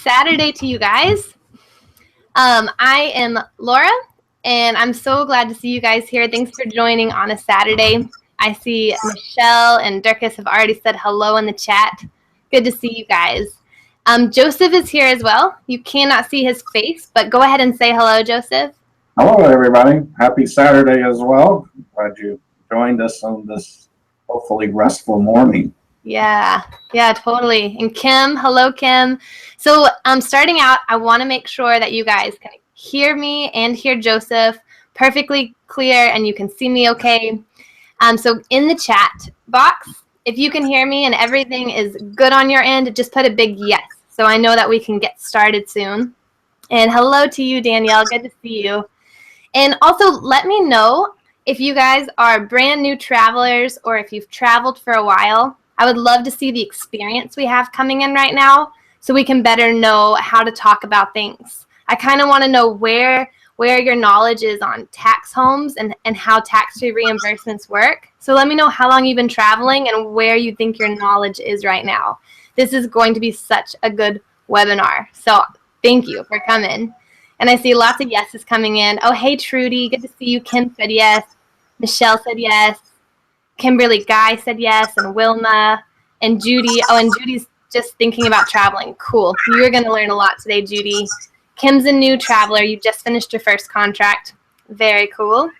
Saturday to you guys. I am Laura, and I'm so glad to see you guys here. Thanks for joining on a Saturday. I see Michelle and Dirkus have already said hello in the chat. Good to see you guys. Joseph is here as well. You cannot see his face, but go ahead and say hello, Joseph. Hello, everybody. Happy Saturday as well. Glad you joined us on this hopefully restful morning. Yeah, totally. And Kim, hello, Kim. So starting out, I want to make sure that you guys can hear me and hear Joseph perfectly clear, and you can see me okay. So in the chat box, if you can hear me and everything is good on your end, just put a big yes, so I know that we can get started soon. And hello to you, Danielle. Good to see you. And also let me know if you guys are brand new travelers or if you've traveled for a while. I would love to see the experience we have coming in right now so we can better know how to talk about things. I kind of want to know where your knowledge is on tax homes and how tax-free reimbursements work. So let me know how long you've been traveling and where you think your knowledge is right now. This is going to be such a good webinar. So thank you for coming. And I see lots of yeses coming in. Oh, hey, Trudy. Good to see you. Kim said yes. Michelle said yes. Kimberly Guy said yes, and Wilma, and Judy. Oh, and Judy's just thinking about traveling. Cool. You're going to learn a lot today, Judy. Kim's a new traveler. You just finished your first contract. Very cool.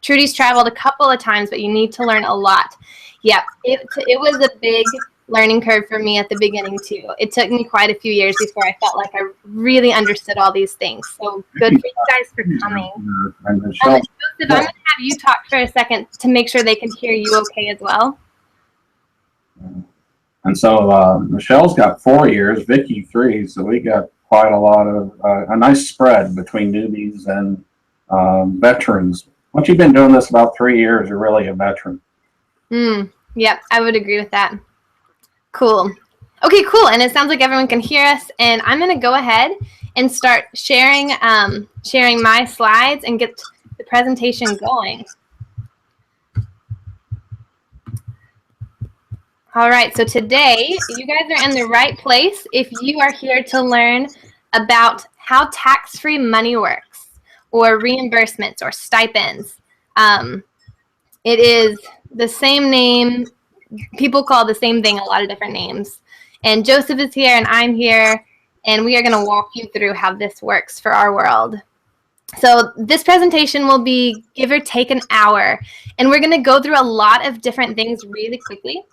Trudy's traveled a couple of times, but you need to learn a lot. Yep, it was a big learning curve for me at the beginning, too. It took me quite a few years before I felt like I really understood all these things. So good for you guys for coming. Joseph, I'm going to have you talk for a second to make sure they can hear you okay as well. And so Michelle's got 4 years, Vicky 3, so we got quite a lot of, a nice spread between newbies and veterans. Once you've been doing this about 3 years, you're really a veteran. Yep, I would agree with that. Cool. Okay, cool. And it sounds like everyone can hear us. And I'm going to go ahead and start sharing my slides and get the presentation going. All right, so today you guys are in the right place if you are here to learn about how tax-free money works, or reimbursements, or stipends. It is the same name. People call the same thing a lot of different names. And Joseph is here and I'm here, and we are going to walk you through how this works for our world. So this presentation will be give or take an hour, and we're going to go through a lot of different things really quickly.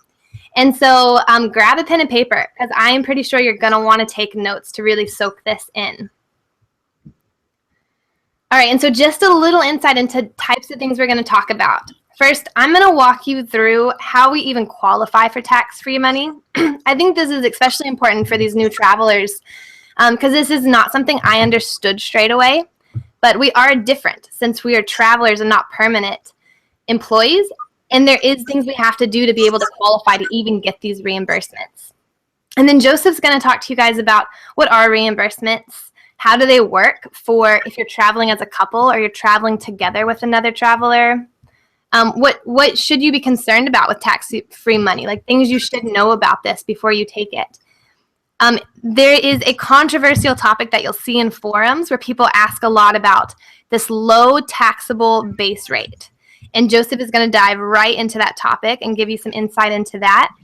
And so grab a pen and paper, because I am pretty sure you're going to want to take notes to really soak this in. All right, and so just a little insight into types of things we're going to talk about. First, I'm going to walk you through how we even qualify for tax-free money. I think this is especially important for these new travelers, because this is not something I understood straight away. But we are different since we are travelers and not permanent employees. And there is things we have to do to be able to qualify to even get these reimbursements. And then Joseph's going to talk to you guys about what are reimbursements, how do they work for if you're traveling as a couple or you're traveling together with another traveler. What should you be concerned about with tax-free money, like things you should know about this before you take it. There is a controversial topic that you'll see in forums where people ask a lot about this low taxable base rate. And Joseph is going to dive right into that topic and give you some insight into that.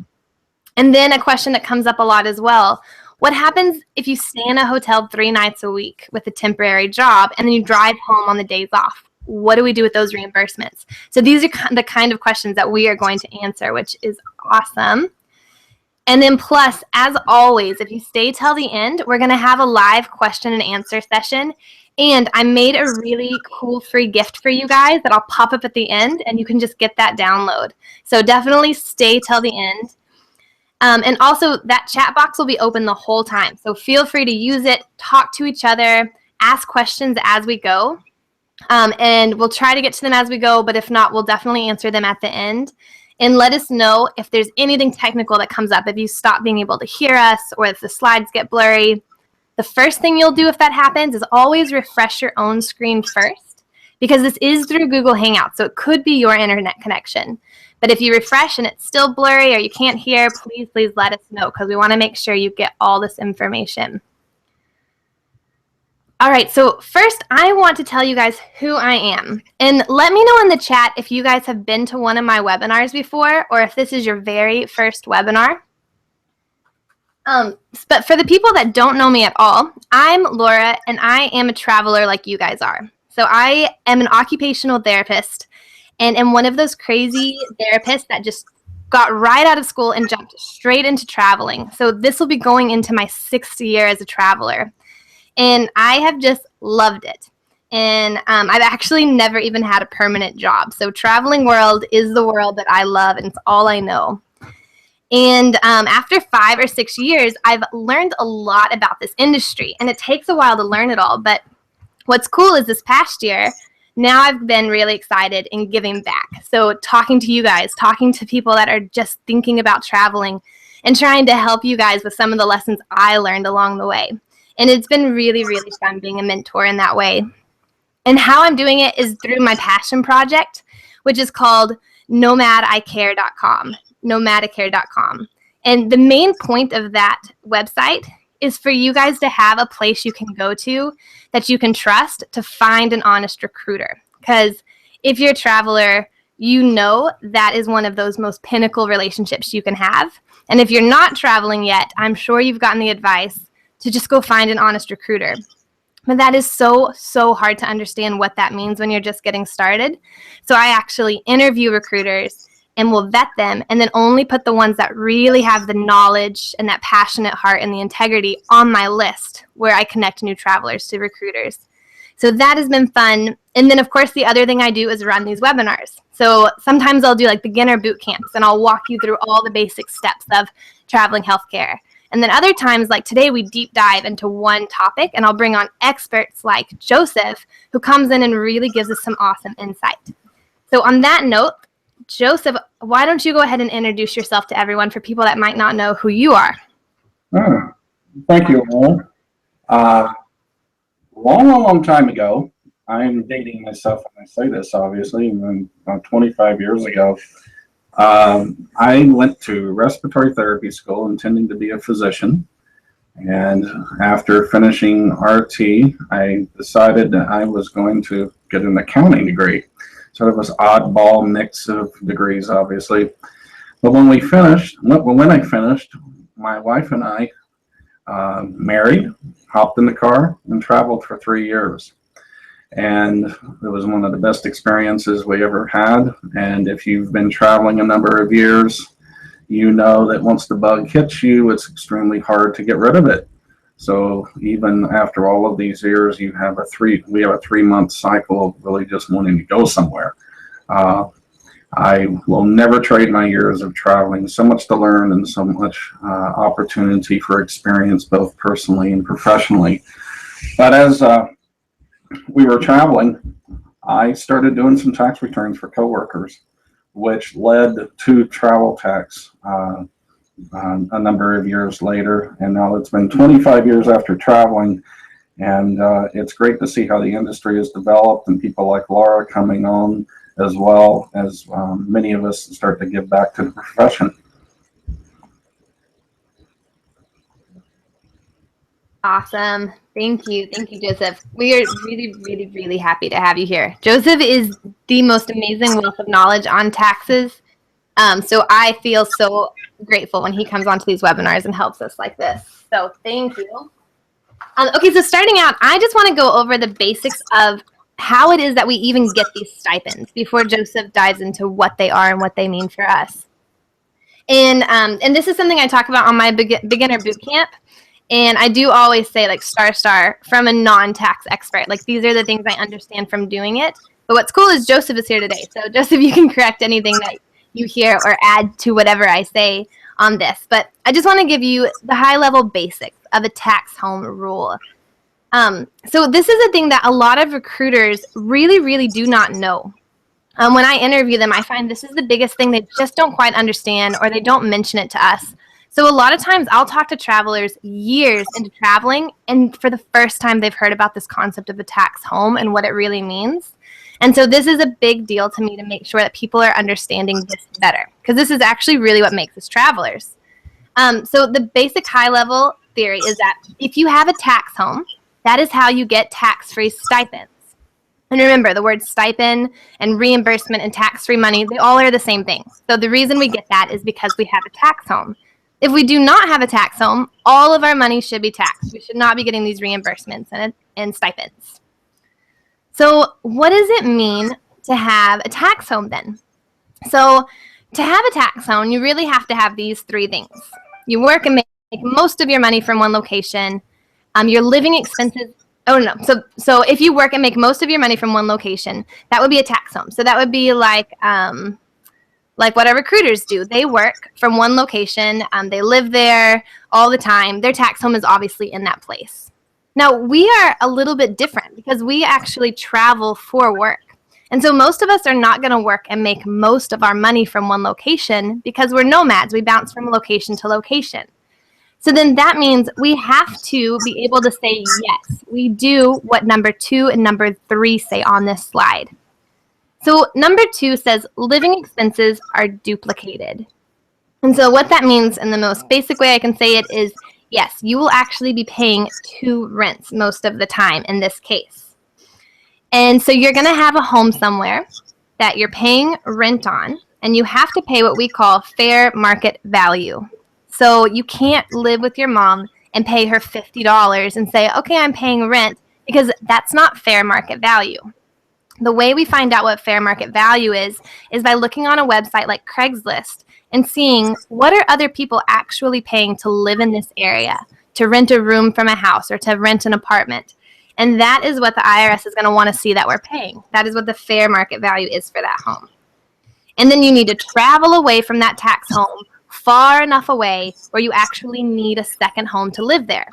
And then a question that comes up a lot as well. What happens if you stay in a hotel 3 nights a week with a temporary job and then you drive home on the days off? What do we do with those reimbursements? So these are the kind of questions that we are going to answer, which is awesome. And then plus, as always, if you stay till the end, we're going to have a live question and answer session. And I made a really cool free gift for you guys that I'll pop up at the end, and you can just get that download. So definitely stay till the end. And also, that chat box will be open the whole time. So feel free to use it, talk to each other, ask questions as we go. And we'll try to get to them as we go, but if not, we'll definitely answer them at the end. And let us know if there's anything technical that comes up, if you stop being able to hear us or if the slides get blurry. The first thing you'll do if that happens is always refresh your own screen first, because this is through Google Hangouts, so it could be your internet connection. But if you refresh and it's still blurry or you can't hear, please let us know, because we want to make sure you get all this information. All right, so first I want to tell you guys who I am. And let me know in the chat if you guys have been to one of my webinars before or if this is your very first webinar. But for the people that don't know me at all, I'm Laura and I am a traveler like you guys are. So I am an occupational therapist and am one of those crazy therapists that just got right out of school and jumped straight into traveling. So this will be going into my 6th year as a traveler. And I have just loved it. And I've actually never even had a permanent job. So traveling world is the world that I love and it's all I know. And after 5 or 6 years, I've learned a lot about this industry. And it takes a while to learn it all. But what's cool is this past year, now I've been really excited in giving back. So talking to you guys, talking to people that are just thinking about traveling and trying to help you guys with some of the lessons I learned along the way. And it's been really, really fun being a mentor in that way. And how I'm doing it is through my passion project, which is called nomadicare.com, nomadicare.com. And the main point of that website is for you guys to have a place you can go to that you can trust to find an honest recruiter. Because if you're a traveler, you know that is one of those most pinnacle relationships you can have. And if you're not traveling yet, I'm sure you've gotten the advice to just go find an honest recruiter. But that is so, so hard to understand what that means when you're just getting started. So I actually interview recruiters and will vet them and then only put the ones that really have the knowledge and that passionate heart and the integrity on my list where I connect new travelers to recruiters. So that has been fun. And then, of course, the other thing I do is run these webinars. So sometimes I'll do like beginner boot camps and I'll walk you through all the basic steps of traveling healthcare. And then other times, like today, we deep dive into one topic, and I'll bring on experts like Joseph, who comes in and really gives us some awesome insight. So on that note, Joseph, why don't you go ahead and introduce yourself to everyone for people that might not know who you are? Thank you, Lauren. Long time ago, I'm dating myself when I say this, obviously, about 25 years ago, I went to respiratory therapy school intending to be a physician. And after finishing RT, I decided that I was going to get an accounting degree. Sort of this oddball mix of degrees, obviously. But when I finished, my wife and I married, hopped in the car, and traveled for 3 years. And it was one of the best experiences we ever had. And if you've been traveling a number of years, you know that once the bug hits you, it's extremely hard to get rid of it. So even after all of these years, we have a 3-month cycle of really just wanting to go somewhere. I will never trade my years of traveling. So much to learn and so much opportunity for experience, both personally and professionally. But as we were traveling, I started doing some tax returns for coworkers, which led to travel tax a number of years later. And now it's been 25 years after traveling, and it's great to see how the industry has developed and people like Laura coming on, as well as many of us start to give back to the profession. Awesome. Thank you. Thank you, Joseph. We are really, really, really happy to have you here. Joseph is the most amazing wealth of knowledge on taxes. So I feel so grateful when he comes onto these webinars and helps us like this. So thank you. Okay, so starting out, I just want to go over the basics of how it is that we even get these stipends before Joseph dives into what they are and what they mean for us. And this is something I talk about on my beginner boot camp. And I do always say, like, star from a non-tax expert. Like, these are the things I understand from doing it. But what's cool is Joseph is here today. So Joseph, you can correct anything that you hear or add to whatever I say on this. But I just want to give you the high-level basics of a tax home rule. So this is a thing that a lot of recruiters really, really do not know. When I interview them, I find this is the biggest thing they just don't quite understand, or they don't mention it to us. So a lot of times I'll talk to travelers years into traveling, and for the first time they've heard about this concept of a tax home and what it really means. And so this is a big deal to me to make sure that people are understanding this better, because this is actually really what makes us travelers. So the basic high-level theory is that if you have a tax home that is how you get tax-free stipends. And remember, the word stipend and reimbursement and tax-free money, they all are the same thing. So the reason we get that is because we have a tax home. If we do not have a tax home, all of our money should be taxed. We should not be getting these reimbursements and stipends. So what does it mean to have a tax home then? So to have a tax home, you really have to have these three things. You work and make most of your money from one location. Your living expenses. Oh, no. So if you work and make most of your money from one location, that would be a tax home. So that would be like what our recruiters do. They work from one location. They live there all the time. Their tax home is obviously in that place. Now, we are a little bit different because we actually travel for work. And so most of us are not going to work and make most of our money from one location because we're nomads. We bounce from location to location. So then that means we have to be able to say, yes, we do what number 2 and number 3 say on this slide. So number 2 says living expenses are duplicated. And so what that means in the most basic way I can say it is, yes, you will actually be paying 2 rents most of the time in this case. And so you're going to have a home somewhere that you're paying rent on, and you have to pay what we call fair market value. So you can't live with your mom and pay her $50 and say, okay, I'm paying rent, because that's not fair market value. The way we find out what fair market value is by looking on a website like Craigslist and seeing what are other people actually paying to live in this area, to rent a room from a house or to rent an apartment. And that is what the IRS is going to want to see that we're paying. That is what the fair market value is for that home. And then you need to travel away from that tax home far enough away where you actually need a second home to live there.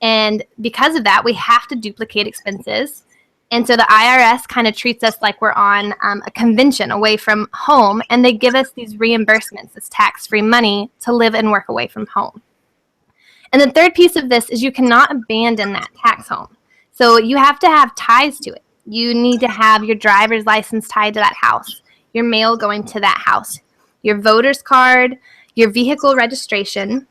And because of that, we have to duplicate expenses. And so the IRS kind of treats us like we're on a convention away from home, and they give us these reimbursements, this tax-free money to live and work away from home. And the third piece of this is you cannot abandon that tax home. So you have to have ties to it. You need to have your driver's license tied to that house, your mail going to that house, your voter's card, your vehicle registration.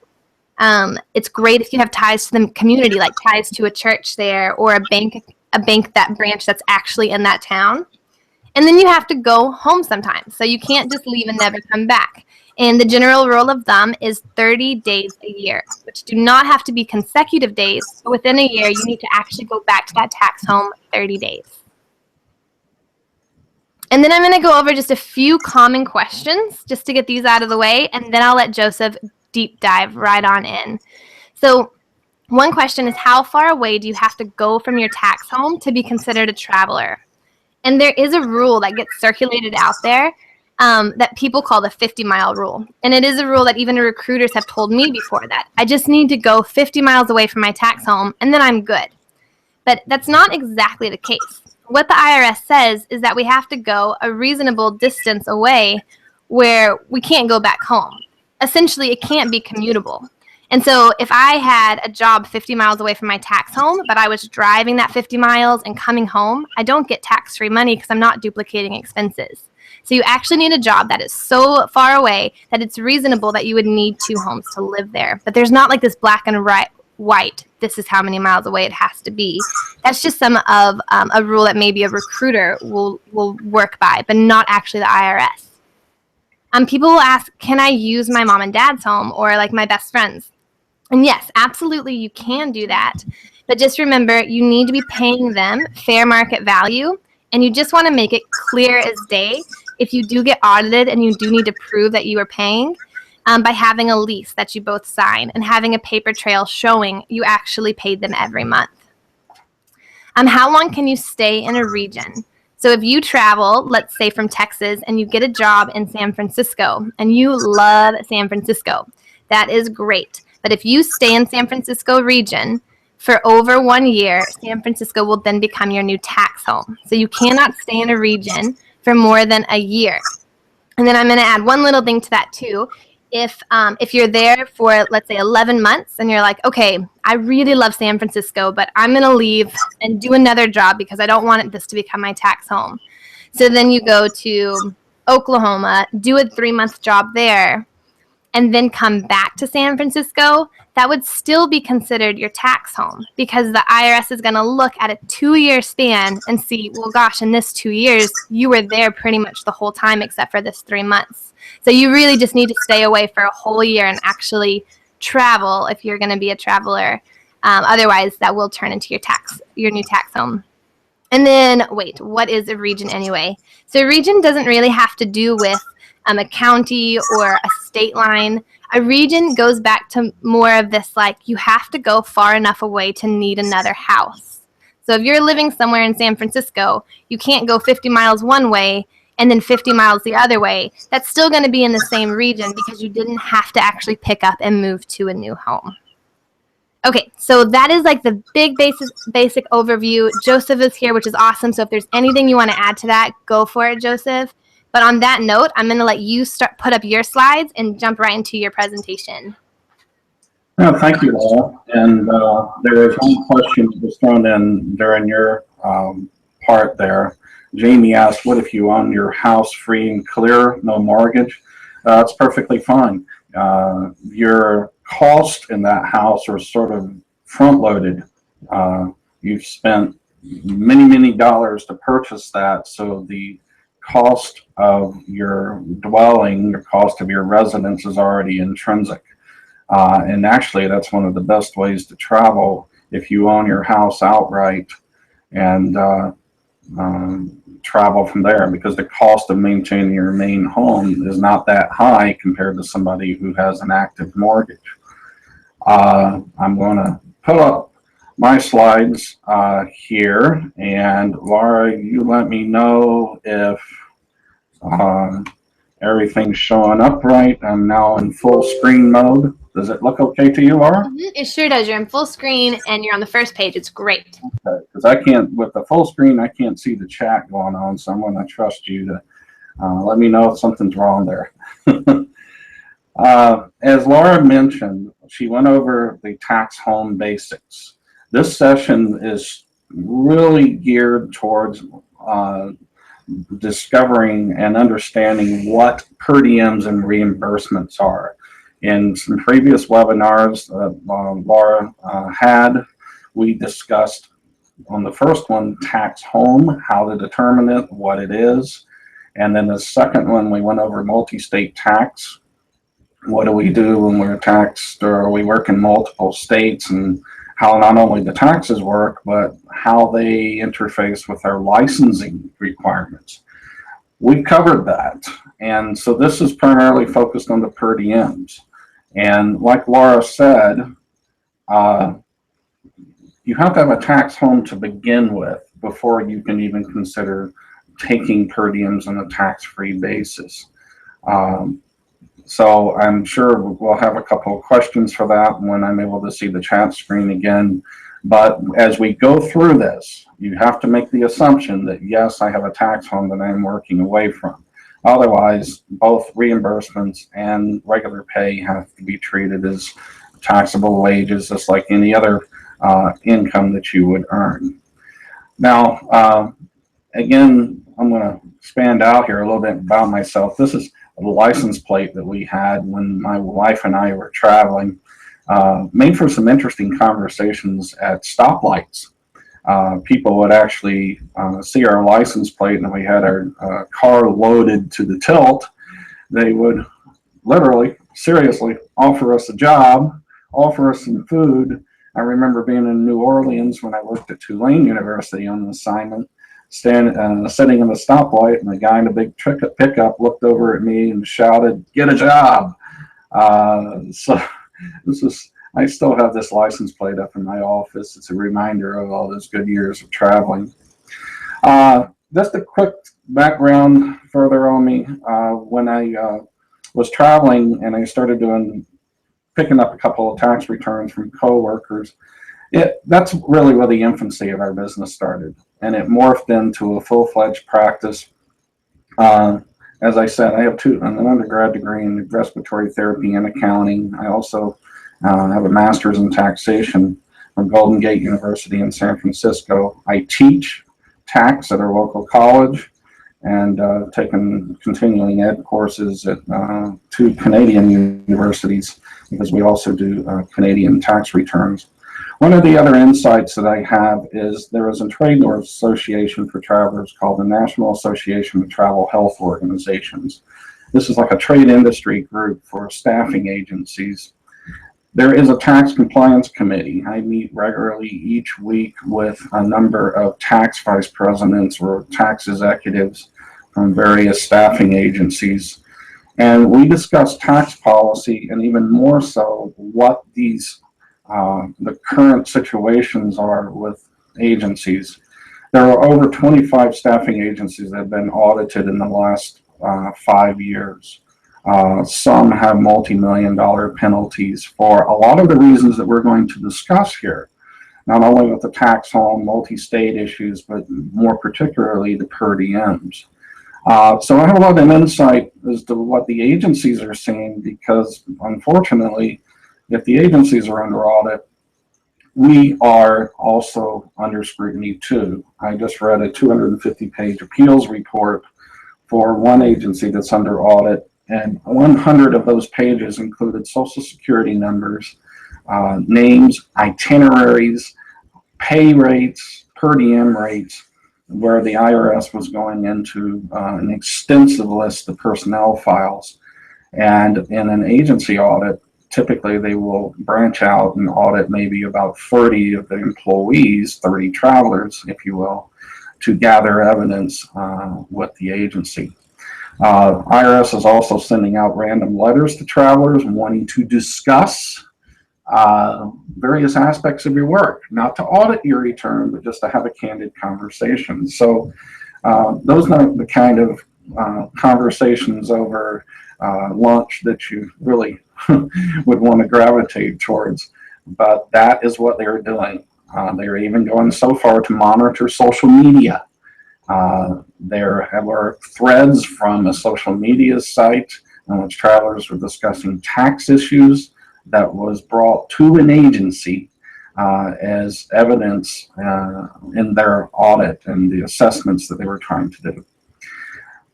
It's great if you have ties to the community, like ties to a church there or a bank, that branch that's actually in that town. And then you have to go home sometimes. So you can't just leave and never come back. And the general rule of thumb is 30 days a year, which do not have to be consecutive days. But within a year, you need to actually go back to that tax home 30 days. And then I'm going to go over just a few common questions just to get these out of the way. And then I'll let Joseph deep dive right on in. So one question is, how far away do you have to go from your tax home to be considered a traveler? And there is a rule that gets circulated out there that people call the 50-mile rule. And it is a rule that even recruiters have told me before, that I just need to go 50 miles away from my tax home and then I'm good. But that's not exactly the case. What the IRS says is that we have to go a reasonable distance away where we can't go back home. Essentially, it can't be commutable. And so if I had a job 50 miles away from my tax home, but I was driving that 50 miles and coming home, I don't get tax-free money because I'm not duplicating expenses. So you actually need a job that is so far away that it's reasonable that you would need 2 homes to live there. But there's not like this black and white, this is how many miles away it has to be. That's just some of a rule that maybe a recruiter will work by, but not actually the IRS. People will ask, can I use my mom and dad's home or like my best friend's? And yes, absolutely you can do that. But just remember, you need to be paying them fair market value, and you just want to make it clear as day if you do get audited and you do need to prove that you are paying by having a lease that you both sign and having a paper trail showing you actually paid them every month. How long can you stay in a region? So if you travel, let's say from Texas, and you get a job in San Francisco, and you love San Francisco, that is great. But if you stay in San Francisco region for over 1 year, San Francisco will then become your new tax home. So you cannot stay in a region for more than a year. And then I'm going to add one little thing to that too. If you're there for, let's say, 11 months and you're like, okay, I really love San Francisco, but I'm going to leave and do another job because I don't want this to become my tax home. So then you go to Oklahoma, do a 3-month job there. and then come back to San Francisco, that would still be considered your tax home, because the IRS is going to look at a 2-year span and see, well, gosh, in this 2 years, you were there pretty much the whole time except for this 3 months. So you really just need to stay away for a whole year and actually travel if you're going to be a traveler. Otherwise, that will turn into your new tax home. And then, wait, what is a region anyway? So a region doesn't really have to do with a county or a state line. A region goes back to more of this, like, you have to go far enough away to need another house. So if you're living somewhere in San Francisco, you can't go 50 miles one way and then 50 miles the other way. That's still going to be in the same region because you didn't have to actually pick up and move to a new home. Okay, so that is like the big basic overview. Joseph is here, which is awesome. So if there's anything you want to add to that, go for it, Joseph. But on that note, I'm going to let you put up your slides and jump right into your presentation. No, thank you, Laura. And there is one question that was thrown in during your part there. Jamie asked, what if you own your house free and clear, no mortgage? That's perfectly fine. Your cost in that house are sort of front-loaded. You've spent many dollars to purchase that, so the cost of your dwelling, your cost of your residence is already intrinsic. And actually, that's one of the best ways to travel if you own your house outright and travel from there, because the cost of maintaining your main home is not that high compared to somebody who has an active mortgage. I'm going to put up my slides here, and Laura, you let me know if everything's showing up right. I'm now in full screen mode. Does it look okay to you, Laura? It sure does. You're in full screen and you're on the first page. It's great. Okay, because I can't, with the full screen, I can't see the chat going on, so I'm going to trust you to let me know if something's wrong there. As Laura mentioned, she went over the tax home basics. This session is really geared towards discovering and understanding what per diems and reimbursements are. In some previous webinars Laura had, we discussed on the first one, tax home, how to determine it, what it is. And then the second one, we went over multi-state tax. What do we do when we're taxed, or we work in multiple states, and how not only the taxes work, but how they interface with our licensing requirements. We covered that. And so this is primarily focused on the per diems. And like Laura said, you have to have a tax home to begin with before you can even consider taking per diems on a tax-free basis. So I'm sure we'll have a couple of questions for that when I'm able to see the chat screen again. But as we go through this, you have to make the assumption that, yes, I have a tax home that I'm working away from. Otherwise, both reimbursements and regular pay have to be treated as taxable wages, just like any other income that you would earn. Now, again, I'm going to expand out here a little bit about myself. This is a license plate that we had when my wife and I were traveling, made for some interesting conversations at stoplights. People would actually see our license plate, and we had our car loaded to the tilt. They would literally, seriously, offer us a job, offer us some food. I remember being in New Orleans when I worked at Tulane University on an assignment, sitting in the stoplight, and the guy in a big pickup looked over at me and shouted, "Get a job!" So this is, I still have this license plate up in my office. It's a reminder of all those good years of traveling. Just a quick background further on me. When I was traveling and I started picking up a couple of tax returns from coworkers, that's really where the infancy of our business started, and it morphed into a full-fledged practice. As I said, I have an undergrad degree in respiratory therapy and accounting. I also have a master's in taxation from Golden Gate University in San Francisco. I teach tax at our local college, and taken continuing ed courses at 2 Canadian universities, because we also do Canadian tax returns. One of the other insights that I have is there is a trade association for travelers called the National Association of Travel Health Organizations. This is like a trade industry group for staffing agencies. There is a tax compliance committee. I meet regularly each week with a number of tax vice presidents or tax executives from various staffing agencies. And we discuss tax policy, and even more so what these the current situations are with agencies. There are over 25 staffing agencies that have been audited in the last 5 years. Some have multi-million-dollar penalties for a lot of the reasons that we're going to discuss here, not only with the tax home, multi-state issues, but more particularly the per diems. So I have a lot of insight as to what the agencies are seeing, because unfortunately, if the agencies are under audit, we are also under scrutiny too. I just read a 250-page appeals report for one agency that's under audit, and 100 of those pages included Social Security numbers, names, itineraries, pay rates, per diem rates, where the IRS was going into an extensive list of personnel files. And in an agency audit, typically they will branch out and audit maybe about 30 of the employees, 30 travelers, if you will, to gather evidence with the agency. IRS is also sending out random letters to travelers wanting to discuss various aspects of your work, not to audit your return, but just to have a candid conversation. So those are the kind of conversations over lunch that you really would want to gravitate towards, but that is what they're doing. They're even going so far to monitor social media. There were threads from a social media site in which travelers were discussing tax issues that was brought to an agency as evidence in their audit and the assessments that they were trying to do.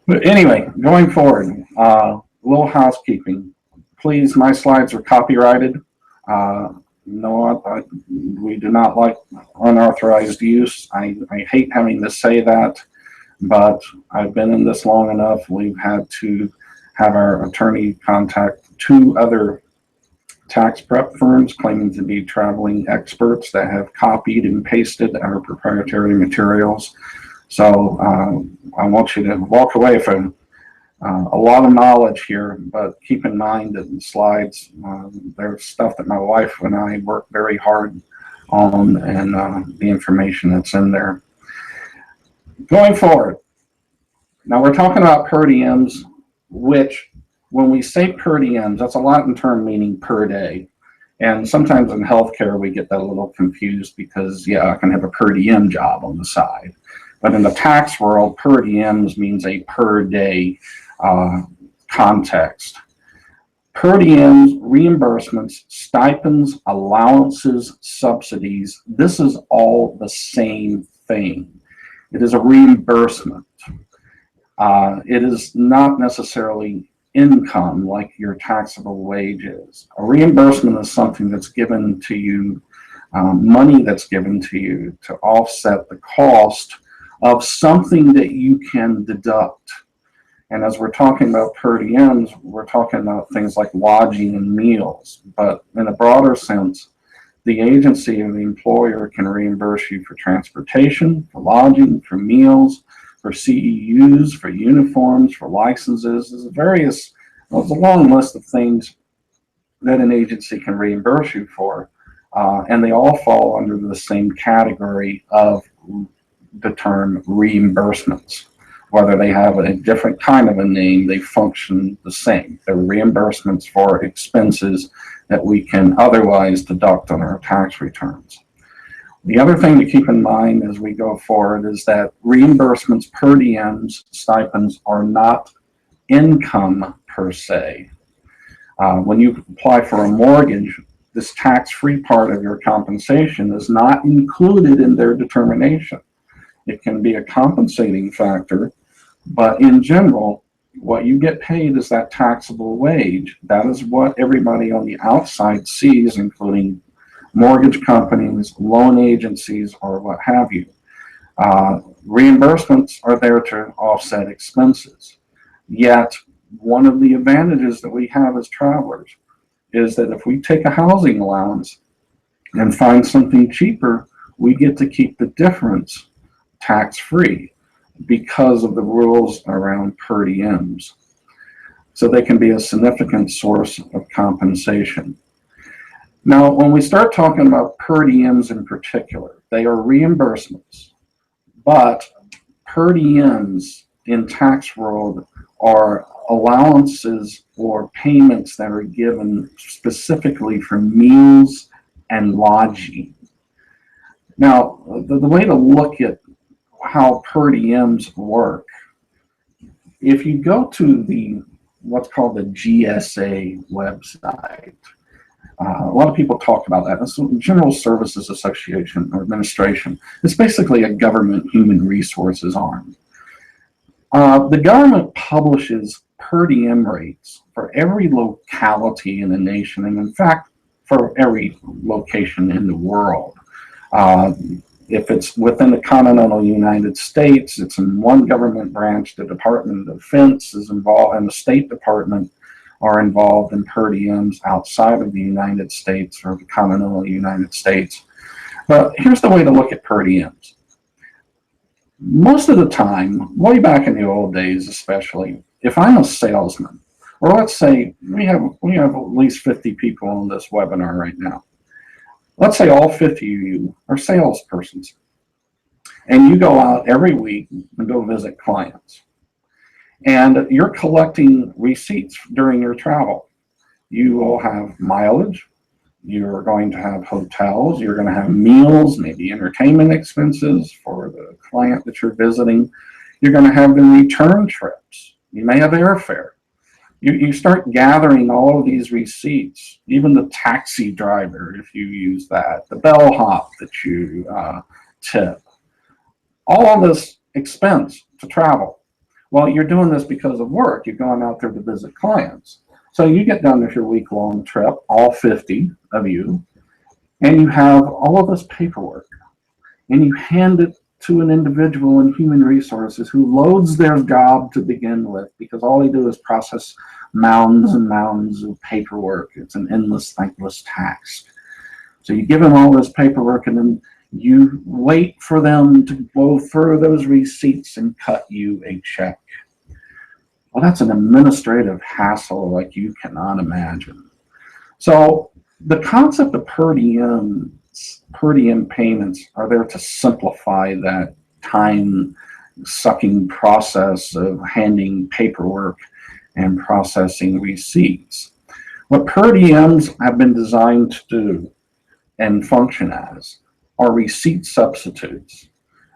But anyway, going forward, a little housekeeping. Please, my slides are copyrighted. No, we do not like unauthorized use. I hate having to say that, but I've been in this long enough. We've had to have our attorney contact 2 other tax prep firms claiming to be traveling experts that have copied and pasted our proprietary materials. So I want you to walk away from a lot of knowledge here, but keep in mind that the slides, there's stuff that my wife and I work very hard on, and the information that's in there. Going forward, now we're talking about per diems, which when we say per diems, that's a Latin term meaning per day. And sometimes in healthcare, we get that a little confused because, yeah, I can have a per diem job on the side. But in the tax world, per diems means a per day context. Per diems, reimbursements, stipends, allowances, subsidies, this is all the same thing. It is a reimbursement. It is not necessarily income like your taxable wages. A reimbursement is something that's given to you, money that's given to you to offset the cost of something that you can deduct. And as we're talking about per diems, we're talking about things like lodging and meals. But in a broader sense, the agency and the employer can reimburse you for transportation, for lodging, for meals, for CEUs, for uniforms, for licenses. There's a long list of things that an agency can reimburse you for. And they all fall under the same category of the term reimbursements. Whether they have a different kind of a name, they function the same. They're reimbursements for expenses that we can otherwise deduct on our tax returns. The other thing to keep in mind as we go forward is that reimbursements, per diems, stipends are not income per se. When you apply for a mortgage, this tax-free part of your compensation is not included in their determination. It can be a compensating factor, But in general, what you get paid is that taxable wage. That is what everybody on the outside sees, including mortgage companies, loan agencies, or what have you. Reimbursements are there to offset expenses. Yet, one of the advantages that we have as travelers is that if we take a housing allowance and find something cheaper, we get to keep the difference tax-free because of the rules around per diems. So they can be a significant source of compensation. Now, when we start talking about per diems in particular, they are reimbursements, but per diems in tax world are allowances or payments that are given specifically for meals and lodging. Now, the way to look at how per diems work, if you go to the what's called the GSA website, a lot of people talk about that. It's the General Services Association or Administration. It's basically a government human resources arm. The government publishes per diem rates for every locality in the nation, and in fact, for every location in the world. If it's within the continental United States, it's in one government branch. The Department of Defense is involved, and the State Department are involved in per diems outside of the United States or the continental United States. But here's the way to look at per diems. Most of the time, way back in the old days especially, if I'm a salesman, or let's say we have at least 50 people on this webinar right now. Let's say all 50 of you are salespersons, and you go out every week and go visit clients. And you're collecting receipts during your travel. You will have mileage, you're going to have hotels, you're going to have meals, maybe entertainment expenses for the client that you're visiting. You're going to have the return trips. You may have airfare. You start gathering all of these receipts, even the taxi driver, if you use that, the bellhop that you tip, all of this expense to travel. Well, you're doing this because of work. You're going out there to visit clients. So you get done with your week-long trip, all 50 of you, and you have all of this paperwork, and you hand it to an individual in human resources who loads their job to begin with, because all they do is process mounds and mounds of paperwork. It's an endless, thankless task. So you give them all this paperwork, and then you wait for them to go through those receipts and cut you a check. Well, that's an administrative hassle like you cannot imagine. So the concept of per diem payments are there to simplify that time-sucking process of handing paperwork and processing receipts. What per diems have been designed to do and function as are receipt substitutes.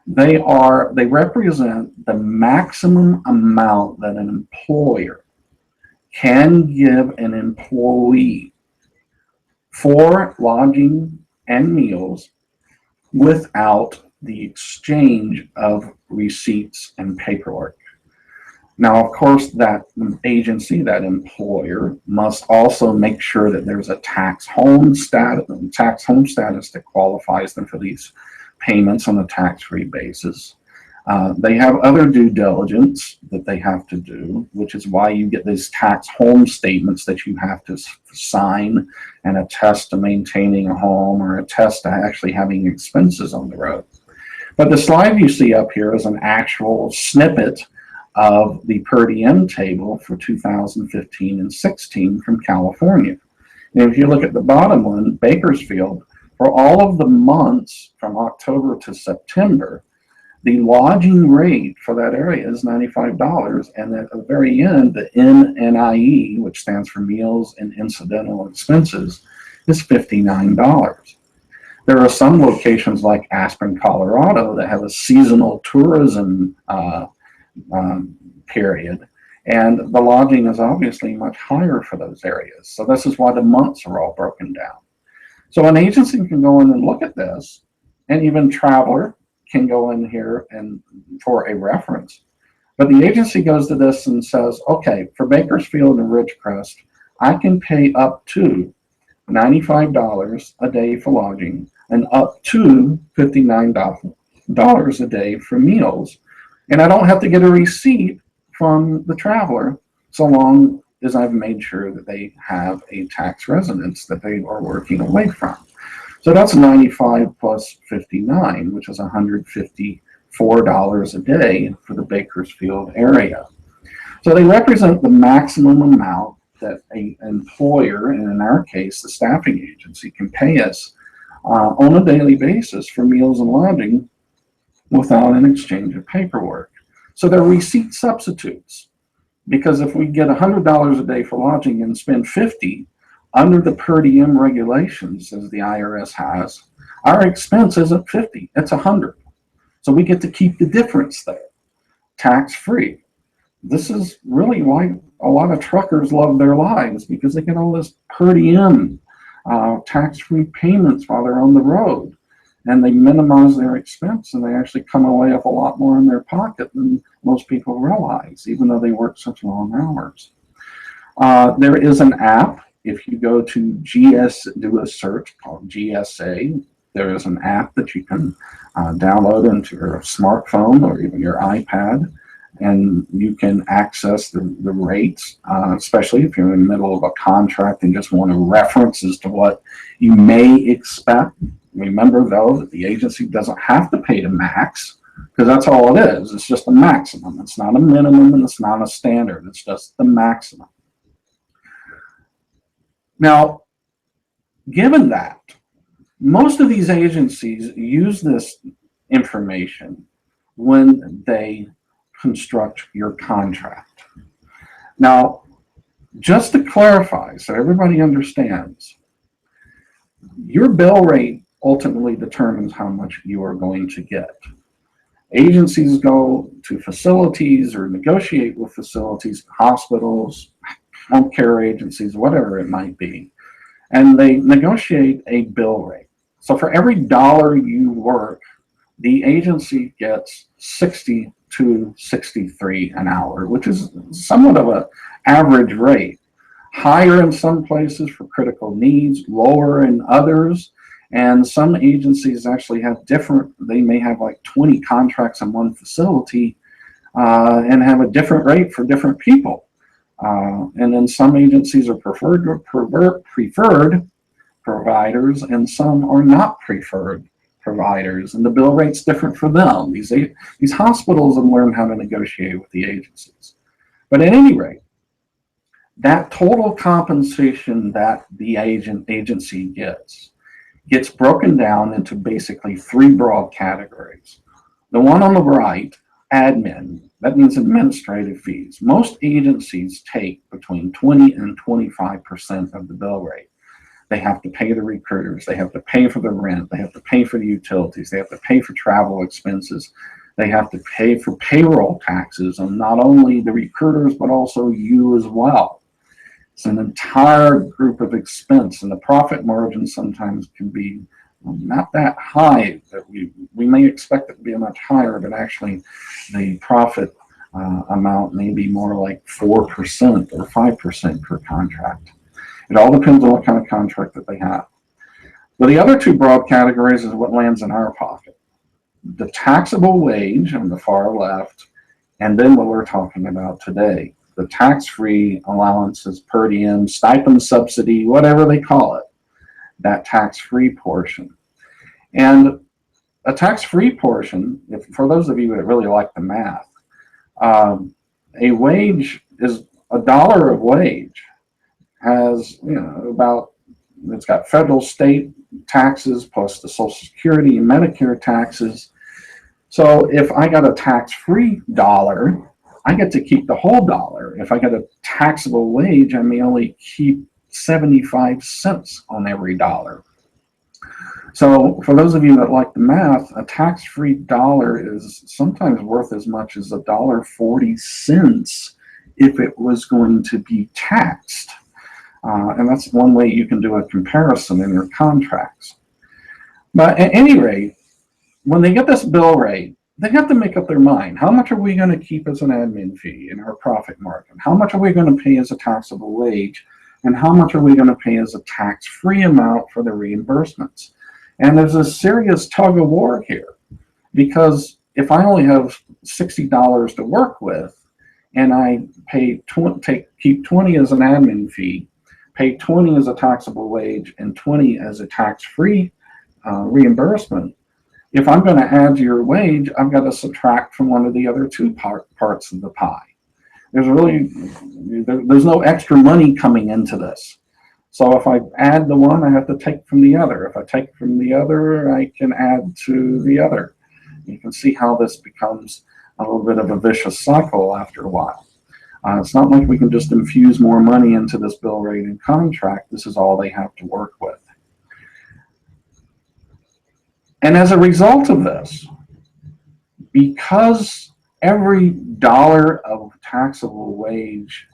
They represent the maximum amount that an employer can give an employee for lodging and meals without the exchange of receipts and paperwork. Now, of course, that agency, that employer, must also make sure that there's a tax home status that qualifies them for these payments on a tax-free basis. They have other due diligence that they have to do, which is why you get these tax home statements that you have to sign and attest to maintaining a home or attest to actually having expenses on the road. But the slide you see up here is an actual snippet of the per diem table for 2015 and 16 from California. And if you look at the bottom one, Bakersfield, for all of the months from October to September, the lodging rate for that area is $95. And at the very end, the NNIE, which stands for Meals and Incidental Expenses, is $59. There are some locations like Aspen, Colorado that have a seasonal tourism period, and the lodging is obviously much higher for those areas. So this is why the months are all broken down. So an agency can go in and look at this, and even traveler can go in here and for a reference But the agency goes to this and says, okay, for Bakersfield and Ridgecrest, I can pay up to $95 a day for lodging and up to $59 a day for meals. And I don't have to get a receipt from the traveler so long as I've made sure that they have a tax residence that they are working away from. So that's 95 plus 59, which is $154 a day for the Bakersfield area. So they represent the maximum amount that an employer, and in our case, the staffing agency, can pay us on a daily basis for meals and lodging without an exchange of paperwork. So they're receipt substitutes, because if we get $100 a day for lodging and spend $50 under the per diem regulations, as the IRS has, our expense isn't $50, it's $100. So we get to keep the difference there, tax-free. This is really why a lot of truckers love their lives, because they get all this per diem tax-free payments while they're on the road, and they minimize their expense, and they actually come away with a lot more in their pocket than most people realize, even though they work such long hours. There is an app. If you go to do a search called GSA, there is an app that you can download into your smartphone or even your iPad, and you can access the rates, especially if you're in the middle of a contract and just want a reference as to what you may expect. Remember, though, that the agency doesn't have to pay the max, because that's all it is. It's just a maximum. It's not a minimum, and it's not a standard. It's just the maximum. Now, given that, most of these agencies use this information when they construct your contract. Now, just to clarify, so everybody understands, your bill rate ultimately determines how much you are going to get. Agencies go to facilities or negotiate with facilities, hospitals, healthcare agencies, whatever it might be, and they negotiate a bill rate. So for every dollar you work, the agency gets 60 to 63 an hour, which is somewhat of an average rate. Higher in some places for critical needs, lower in others. And some agencies actually have they may have like 20 contracts in one facility and have a different rate for different people. And then some agencies are preferred providers, and some are not preferred providers, and the bill rate's different for them. These hospitals have learned how to negotiate with the agencies. But at any rate, that total compensation that the agency gets broken down into basically three broad categories. The one on the right, admin, that means administrative fees. Most agencies take between 20 and 25% of the bill rate. They have to pay the recruiters, they have to pay for the rent, they have to pay for the utilities, they have to pay for travel expenses, they have to pay for payroll taxes on not only the recruiters, but also you as well. It's an entire group of expense, and the profit margin sometimes can be not that high. That we may expect it to be much higher, but actually the profit amount may be more like 4% or 5% per contract. It all depends on what kind of contract that they have. But the other two broad categories is what lands in our pocket. The taxable wage on the far left, and then what we're talking about today, the tax-free allowances, per diem, stipend, subsidy, whatever they call it, that tax-free portion. And a tax-free portion, for those of you that really like the math, a wage is $1 of wage has, it's got federal, state taxes plus the Social Security and Medicare taxes. So if I got a tax-free dollar, I get to keep the whole dollar. If I get a taxable wage, I may only keep 75 cents on every dollar. So for those of you that like the math, a tax-free dollar is sometimes worth as much as $1.40 if it was going to be taxed. And that's one way you can do a comparison in your contracts. But at any rate, when they get this bill rate, they have to make up their mind. How much are we going to keep as an admin fee in our profit margin? How much are we going to pay as a taxable wage? And how much are we going to pay as a tax-free amount for the reimbursements? And there's a serious tug of war here, because if I only have $60 to work with, and I pay keep 20 as an admin fee, pay 20 as a taxable wage, and 20 as a tax-free reimbursement, if I'm going to add to your wage, I've got to subtract from one of the other two parts of the pie. There's no extra money coming into this. So if I add the one, I have to take from the other. If I take from the other, I can add to the other. You can see how this becomes a little bit of a vicious cycle after a while. It's not like we can just infuse more money into this bill rate and contract. This is all they have to work with. And as a result of this, because every dollar of taxable wage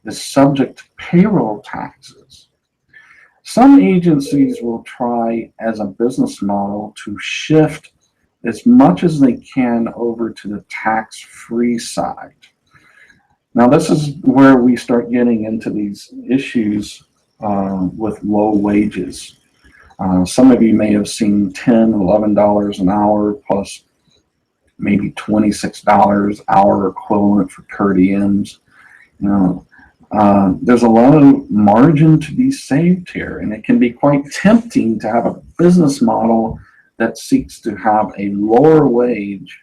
is subject to payroll taxes, some agencies will try as a business model to shift as much as they can over to the tax-free side. Now, this is where we start getting into these issues with low wages. Some of you may have seen $10, $11 an hour plus maybe $26 hour equivalent for per diems. There's a lot of margin to be saved here, and it can be quite tempting to have a business model that seeks to have a lower wage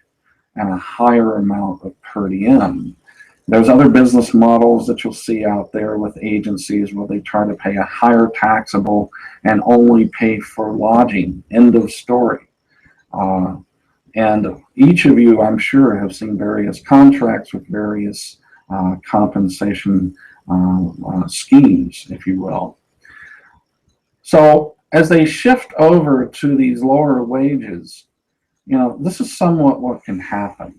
and a higher amount of per diem. There's other business models that you'll see out there with agencies where they try to pay a higher taxable and only pay for lodging. End of story. And each of you, I'm sure, have seen various contracts with various compensation schemes, if you will. So as they shift over to these lower wages, this is somewhat what can happen.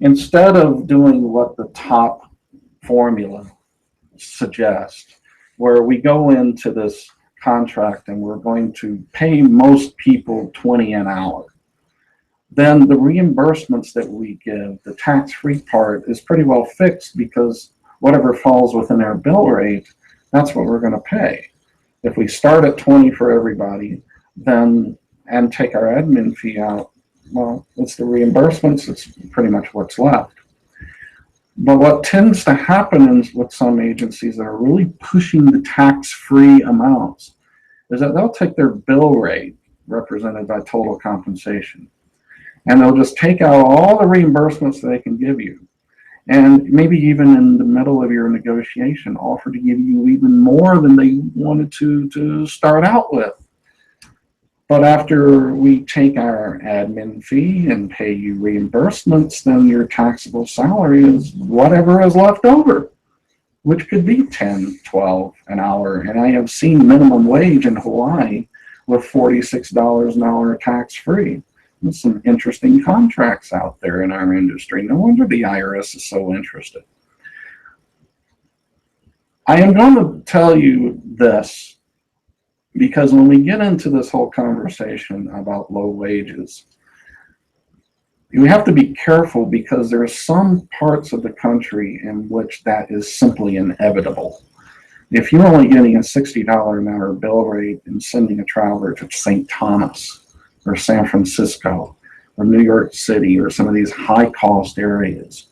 Instead of doing what the top formula suggests, where we go into this contract and we're going to pay most people $20 an hour, then the reimbursements that we give, the tax-free part, is pretty well fixed, because whatever falls within our bill rate, that's what we're going to pay. If we start at 20 for everybody, then and take our admin fee out, well, it's the reimbursements, it's pretty much what's left. But what tends to happen with some agencies that are really pushing the tax-free amounts is that they'll take their bill rate, represented by total compensation, and they'll just take out all the reimbursements they can give you. And maybe even in the middle of your negotiation, offer to give you even more than they wanted to start out with. But after we take our admin fee and pay you reimbursements, then your taxable salary is whatever is left over, which could be $10, $12 an hour. And I have seen minimum wage in Hawaii with $46 an hour tax-free. There's some interesting contracts out there in our industry. No wonder the IRS is so interested. I am going to tell you this, because when we get into this whole conversation about low wages, we have to be careful, because there are some parts of the country in which that is simply inevitable. If you're only getting a $60 an hour bill rate and sending a traveler to St. Thomas or San Francisco or New York City or some of these high-cost areas,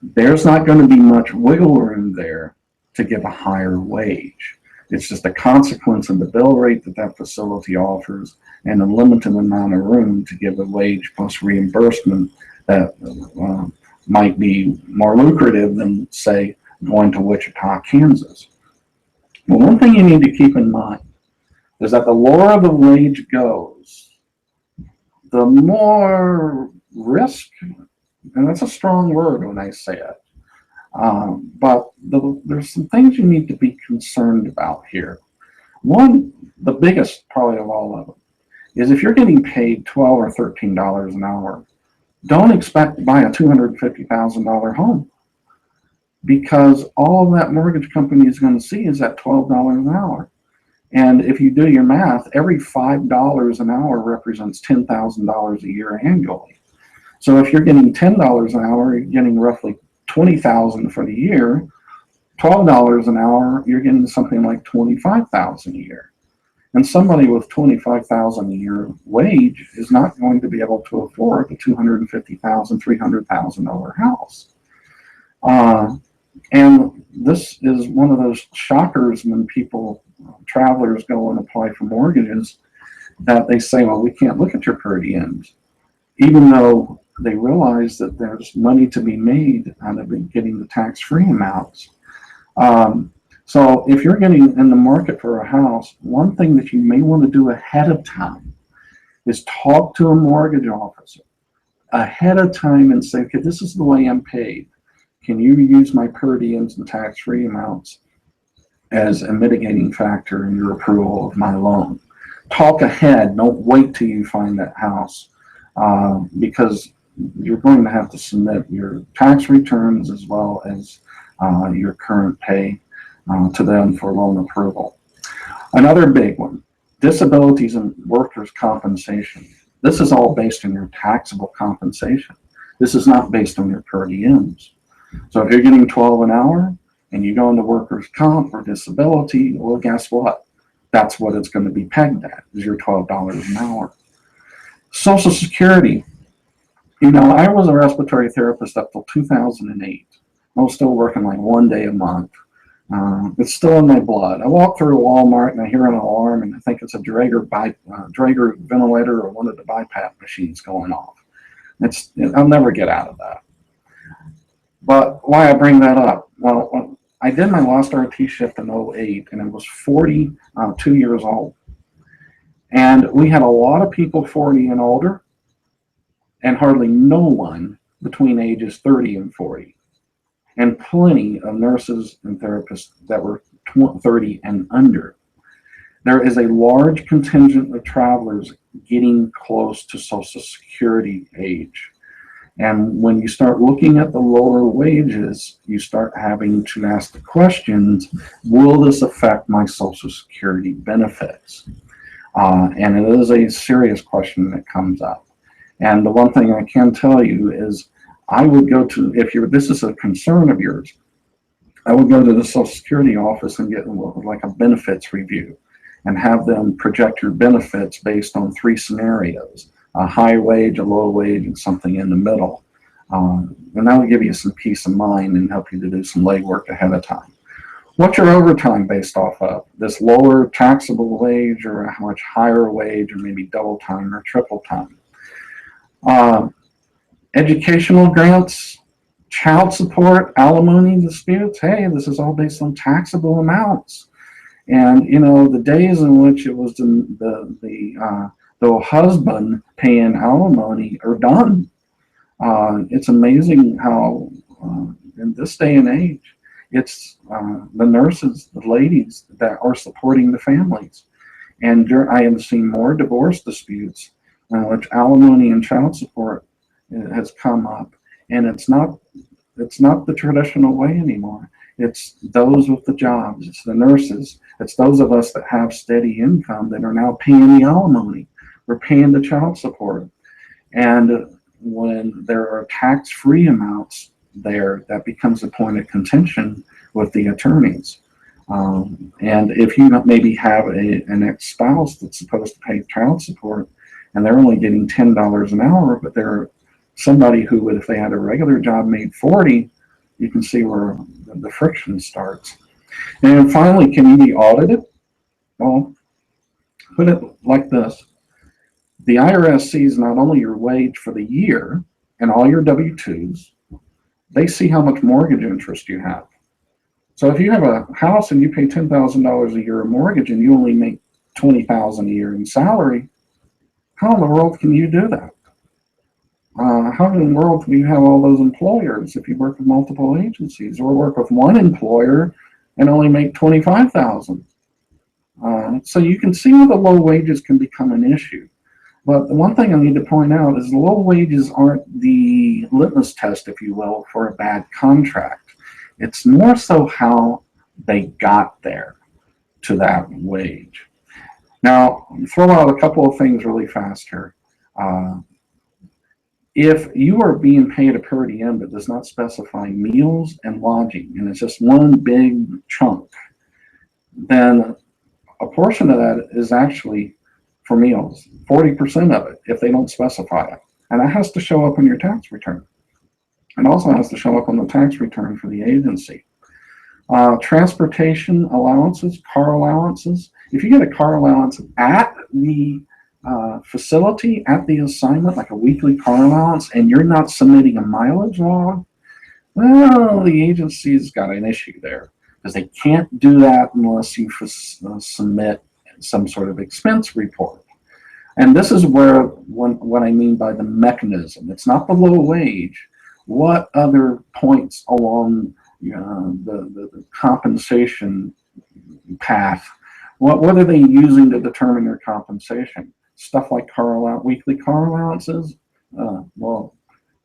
there's not going to be much wiggle room there to give a higher wage. It's just a consequence of the bill rate that facility offers and a limited amount of room to give a wage plus reimbursement that might be more lucrative than, say, going to Wichita, Kansas. Well, one thing you need to keep in mind is that the lower the wage goes, the more risk, and that's a strong word when I say it, but there's some things you need to be concerned about here. One, the biggest probably of all of them, is if you're getting paid $12 or $13 an hour, don't expect to buy a $250,000 home, because all of that mortgage company is going to see is that $12 an hour. And if you do your math, every $5 an hour represents $10,000 a year annually. So if you're getting $10 an hour, you're getting roughly $20,000 for the year. $12 an hour, you're getting something like $25,000 a year. And somebody with $25,000 a year wage is not going to be able to afford a $250,000, $300,000 house. And this is one of those shockers when people, travelers, go and apply for mortgages, that they say, well, we can't look at your per diems, even though they realize that there's money to be made out of getting the tax-free amounts. So if you're getting in the market for a house, one thing that you may want to do ahead of time is talk to a mortgage officer ahead of time and say, okay, this is the way I'm paid. Can you use my per diems and tax-free amounts as a mitigating factor in your approval of my loan? Talk ahead. Don't wait till you find that house, because you're going to have to submit your tax returns as well as your current pay to them for loan approval. Another big one, disabilities and workers' compensation. This is all based on your taxable compensation. This is not based on your per diems. So if you're getting 12 an hour and you go into workers' comp or disability, well, guess what? That's what it's going to be pegged at, is your $12 an hour. Social Security. You know, I was a respiratory therapist up till 2008. I was still working like 1 day a month. It's still in my blood. I walk through Walmart and I hear an alarm and I think it's a Draeger ventilator or one of the BiPAP machines going off. I'll never get out of that. But why I bring that up? Well, I did my last RT shift in 08 and I was 42 years old. And we had a lot of people 40 and older and hardly no one between ages 30 and 40. And plenty of nurses and therapists that were 30 and under. There is a large contingent of travelers getting close to Social Security age. And when you start looking at the lower wages, you start having to ask the questions, will this affect my Social Security benefits? And it is a serious question that comes up. And the one thing I can tell you is I would go to, this is a concern of yours, I would go to the Social Security office and get like a benefits review and have them project your benefits based on 3 scenarios, a high wage, a low wage, and something in the middle. And that will give you some peace of mind and help you to do some legwork ahead of time. What's your overtime based off of? This lower taxable wage or a much higher wage, or maybe double time or triple time? Educational grants, child support, alimony disputes. Hey, this is all based on taxable amounts. And you know, the days in which it was the husband paying alimony are done. It's amazing how in this day and age, it's the nurses, the ladies that are supporting the families. And I have seen more divorce disputes in which alimony and child support has come up, and it's not the traditional way anymore. It's those with the jobs, it's the nurses, it's those of us that have steady income that are now paying the alimony, we're paying the child support. And when there are tax-free amounts there, that becomes a point of contention with the attorneys. And if you maybe have an ex-spouse that's supposed to pay child support and they're only getting $10 an hour, but they're somebody who would, if they had a regular job, made 40, you can see where the friction starts. And finally, can you be audited? Well, put it like this. The IRS sees not only your wage for the year and all your W-2s, they see how much mortgage interest you have. So if you have a house and you pay $10,000 a year in mortgage and you only make $20,000 a year in salary, how in the world can you do that? How in the world can you have all those employers if you work with multiple agencies, or work with one employer and only make $25,000? So you can see where the low wages can become an issue. But the one thing I need to point out is low wages aren't the litmus test, if you will, for a bad contract. It's more so how they got there to that wage. Now, throw out a couple of things really fast here. If you are being paid a per diem that does not specify meals and lodging, and it's just one big chunk, then a portion of that is actually for meals, 40% of it, if they don't specify it. And that has to show up on your tax return. It also has to show up on the tax return for the agency. Transportation allowances, car allowances. If you get a car allowance at the facility, at the assignment, like a weekly car allowance, and you're not submitting a mileage log, well, the agency's got an issue there, because they can't do that unless you submit some sort of expense report. And this is where what I mean by the mechanism. It's not the low wage. What other points along the compensation path, what are they using to determine their compensation? Stuff like weekly car allowances? Well,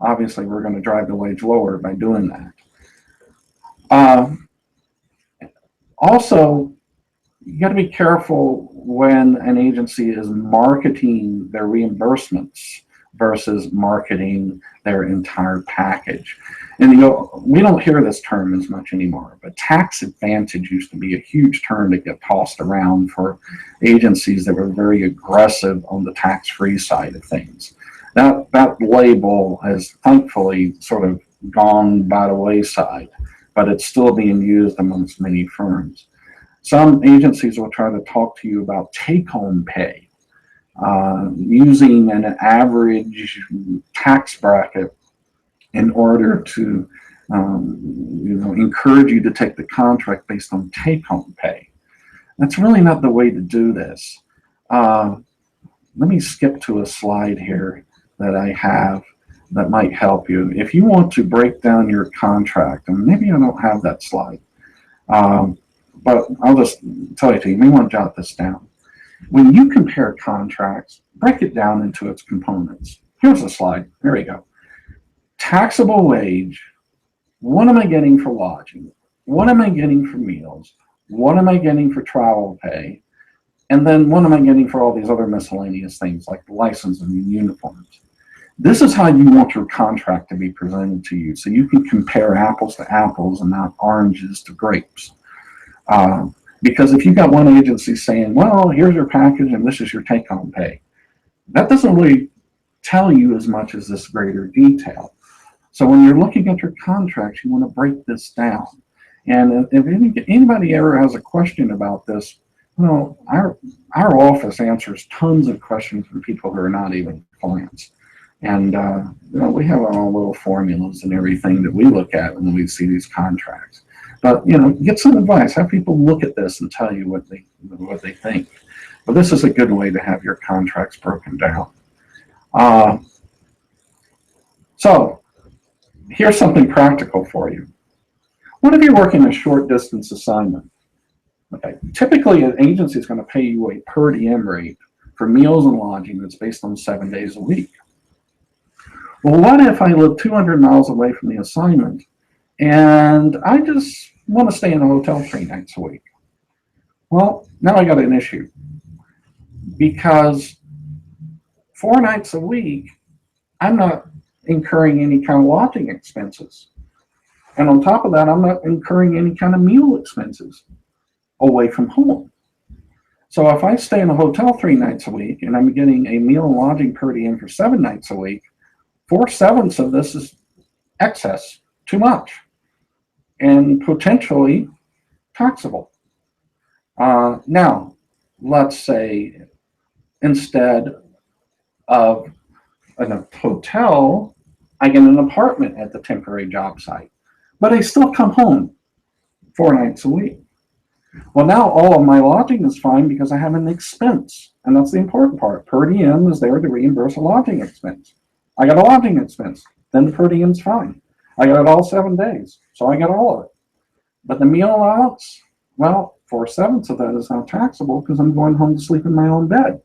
obviously we're going to drive the wage lower by doing that. Also, you got to be careful when an agency is marketing their reimbursements versus marketing their entire package. And we don't hear this term as much anymore, but tax advantage used to be a huge term that got tossed around for agencies that were very aggressive on the tax-free side of things. That label has thankfully sort of gone by the wayside, but it's still being used amongst many firms. Some agencies will try to talk to you about take-home pay, using an average tax bracket in order to encourage you to take the contract based on take-home pay. That's really not the way to do this. Let me skip to a slide here that I have that might help you. If you want to break down your contract, and maybe I don't have that slide, but I'll just tell you, you may want to jot this down. When you compare contracts, break it down into its components. Here's a slide. There we go. Taxable wage. What am I getting for lodging? What am I getting for meals? What am I getting for travel pay? And then what am I getting for all these other miscellaneous things like license and uniforms? This is how you want your contract to be presented to you, so you can compare apples to apples and not oranges to grapes. Because if you've got one agency saying, well, here's your package and this is your take-home pay, that doesn't really tell you as much as this greater detail. So when you're looking at your contracts, you want to break this down. And if anybody ever has a question about this, well, our office answers tons of questions from people who are not even clients. And we have our own little formulas and everything that we look at when we see these contracts. But get some advice. Have people look at this and tell you what they think. But this is a good way to have your contracts broken down. So here's something practical for you. What if you're working a short distance assignment? Okay, typically an agency is going to pay you a per diem rate for meals and lodging that's based on 7 days a week. Well, what if I live 200 miles away from the assignment and I just want to stay in a hotel 3 nights a week? Well, now I got an issue, because 4 nights a week, I'm not incurring any kind of lodging expenses. And on top of that, I'm not incurring any kind of meal expenses away from home. So if I stay in a hotel 3 nights a week and I'm getting a meal and lodging per diem for 7 nights a week, 4/7 of this is excess, too much, and potentially taxable. Now, let's say instead of a hotel, I get an apartment at the temporary job site, but I still come home 4 nights a week. Well, now all of my lodging is fine because I have an expense, and that's the important part. Per diem is there to reimburse a lodging expense. I got a lodging expense, then the per diem's fine. I got it all 7 days, so I got all of it. But the meal allowance, well, 4/7 of that is not taxable because I'm going home to sleep in my own bed.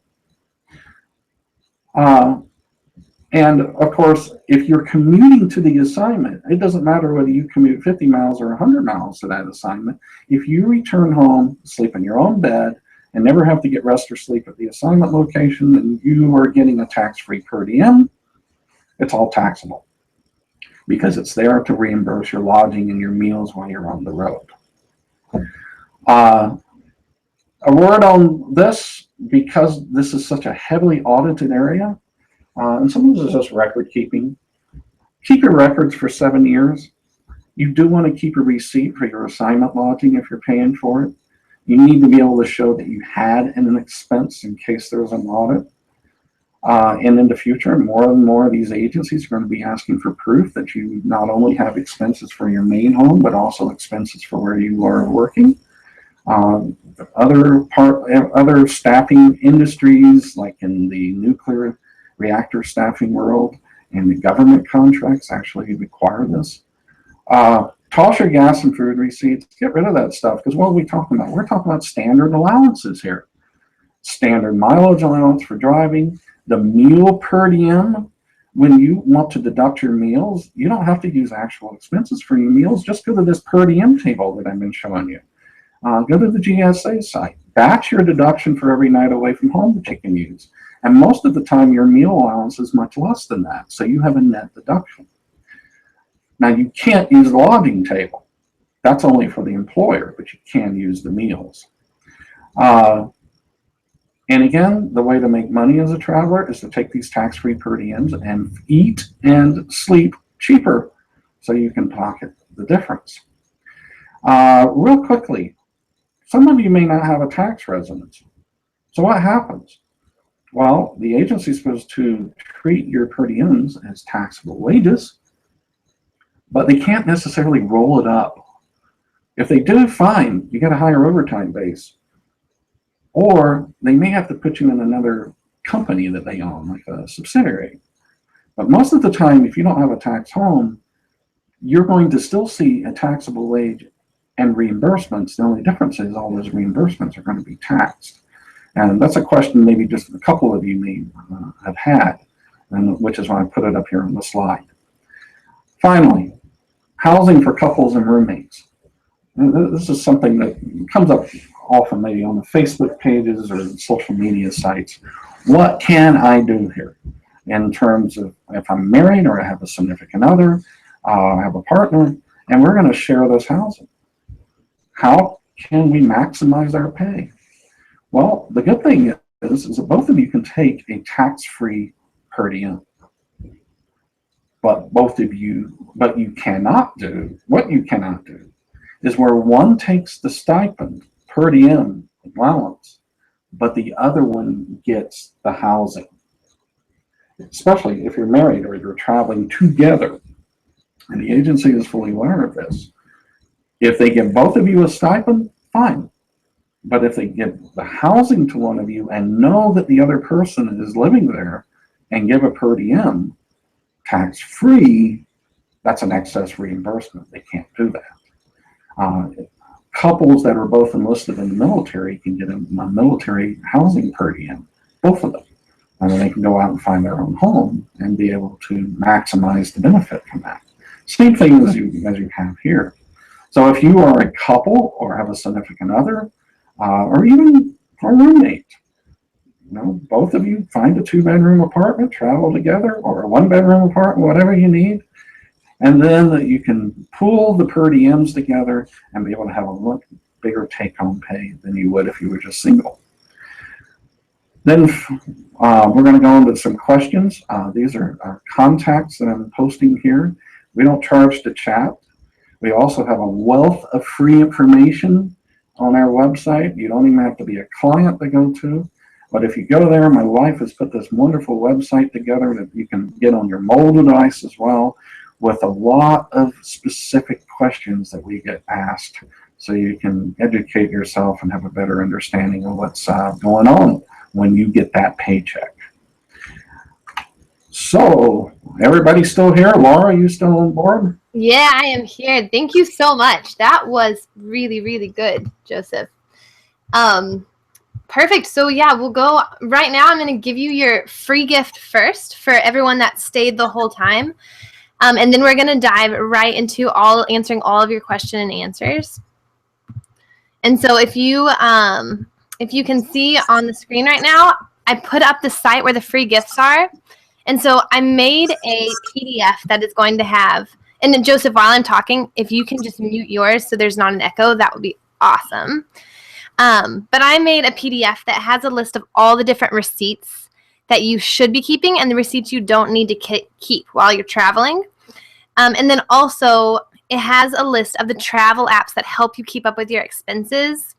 And of course, if you're commuting to the assignment, it doesn't matter whether you commute 50 miles or 100 miles to that assignment. If you return home, sleep in your own bed, and never have to get rest or sleep at the assignment location, then you are getting a tax-free per diem. it's all taxable because it's there to reimburse your lodging and your meals while you're on the road. A word on this, because this is such a heavily audited area, and some of this is just record keeping. Keep your records for 7 years. You do want to keep a receipt for your assignment lodging if you're paying for it. You need to be able to show that you had an expense in case there's an audit. And in the future, more and more of these agencies are going to be asking for proof that you not only have expenses for your main home, but also expenses for where you are working. Other staffing industries, like in the nuclear reactor staffing world and the government contracts, actually require this. Toss your gas and food receipts. Get rid of that stuff, because what are we talking about? We're talking about standard allowances here. Standard mileage allowance for driving, the meal per diem. When you want to deduct your meals, you don't have to use actual expenses for your meals. Just go to this per diem table that I've been showing you. Go to the GSA site. That's your deduction for every night away from home that you can use. And most of the time, your meal allowance is much less than that, so you have a net deduction. Now, you can't use the lodging table. That's only for the employer, but you can use the meals. And again, the way to make money as a traveler is to take these tax-free per diems and eat and sleep cheaper so you can pocket the difference. Real quickly, some of you may not have a tax residence. So what happens? Well, the agency is supposed to treat your per diems as taxable wages, but they can't necessarily roll it up. If they do, fine, you get a higher overtime base. Or they may have to put you in another company that they own, like a subsidiary. But most of the time, if you don't have a tax home, you're going to still see a taxable wage and reimbursements. The only difference is all those reimbursements are going to be taxed. And that's a question maybe just a couple of you may have had, and which is why I put it up here on the slide. Finally, housing for couples and roommates. This is something that comes up often maybe on the Facebook pages or social media sites. What can I do here in terms of if I'm married or I have a significant other, I have a partner, and we're going to share this housing? How can we maximize our pay? Well, the good thing is that both of you can take a tax-free per diem. But what you cannot do is where one takes the stipend per diem allowance, but the other one gets the housing. Especially if you're married or you're traveling together, and the agency is fully aware of this. If they give both of you a stipend, fine. But if they give the housing to one of you and know that the other person is living there and give a per diem tax-free, that's an excess reimbursement. They can't do that. Couples that are both enlisted in the military can get a military housing per diem, both of them. And then they can go out and find their own home and be able to maximize the benefit from that. Same thing as you have here. So if you are a couple or have a significant other, or even a roommate, both of you find a 2-bedroom apartment, travel together, or a 1-bedroom apartment, whatever you need, and then you can pool the per diems together and be able to have a much bigger take-home pay than you would if you were just single. Then we're going to go into some questions. These are our contacts that I'm posting here. We don't charge to chat. We also have a wealth of free information on our website. You don't even have to be a client to go to. But if you go there, my wife has put this wonderful website together that you can get on your mobile device as well, with a lot of specific questions that we get asked, so you can educate yourself and have a better understanding of what's going on when you get that paycheck. So, everybody still here? Laura, you still on board? Yeah, I am here. Thank you so much. That was really, really good, Joseph. Perfect. So yeah, we'll go right now. I'm going to give you your free gift first for everyone that stayed the whole time. And then we're going to dive right into answering all of your question and answers. And so if you can see on the screen right now, I put up the site where the free gifts are. And so I made a PDF that is going to have, and then Joseph, while I'm talking, if you can just mute yours so there's not an echo, that would be awesome. But I made a PDF that has a list of all the different receipts that you should be keeping and the receipts you don't need to keep while you're traveling. And then also it has a list of the travel apps that help you keep up with your expenses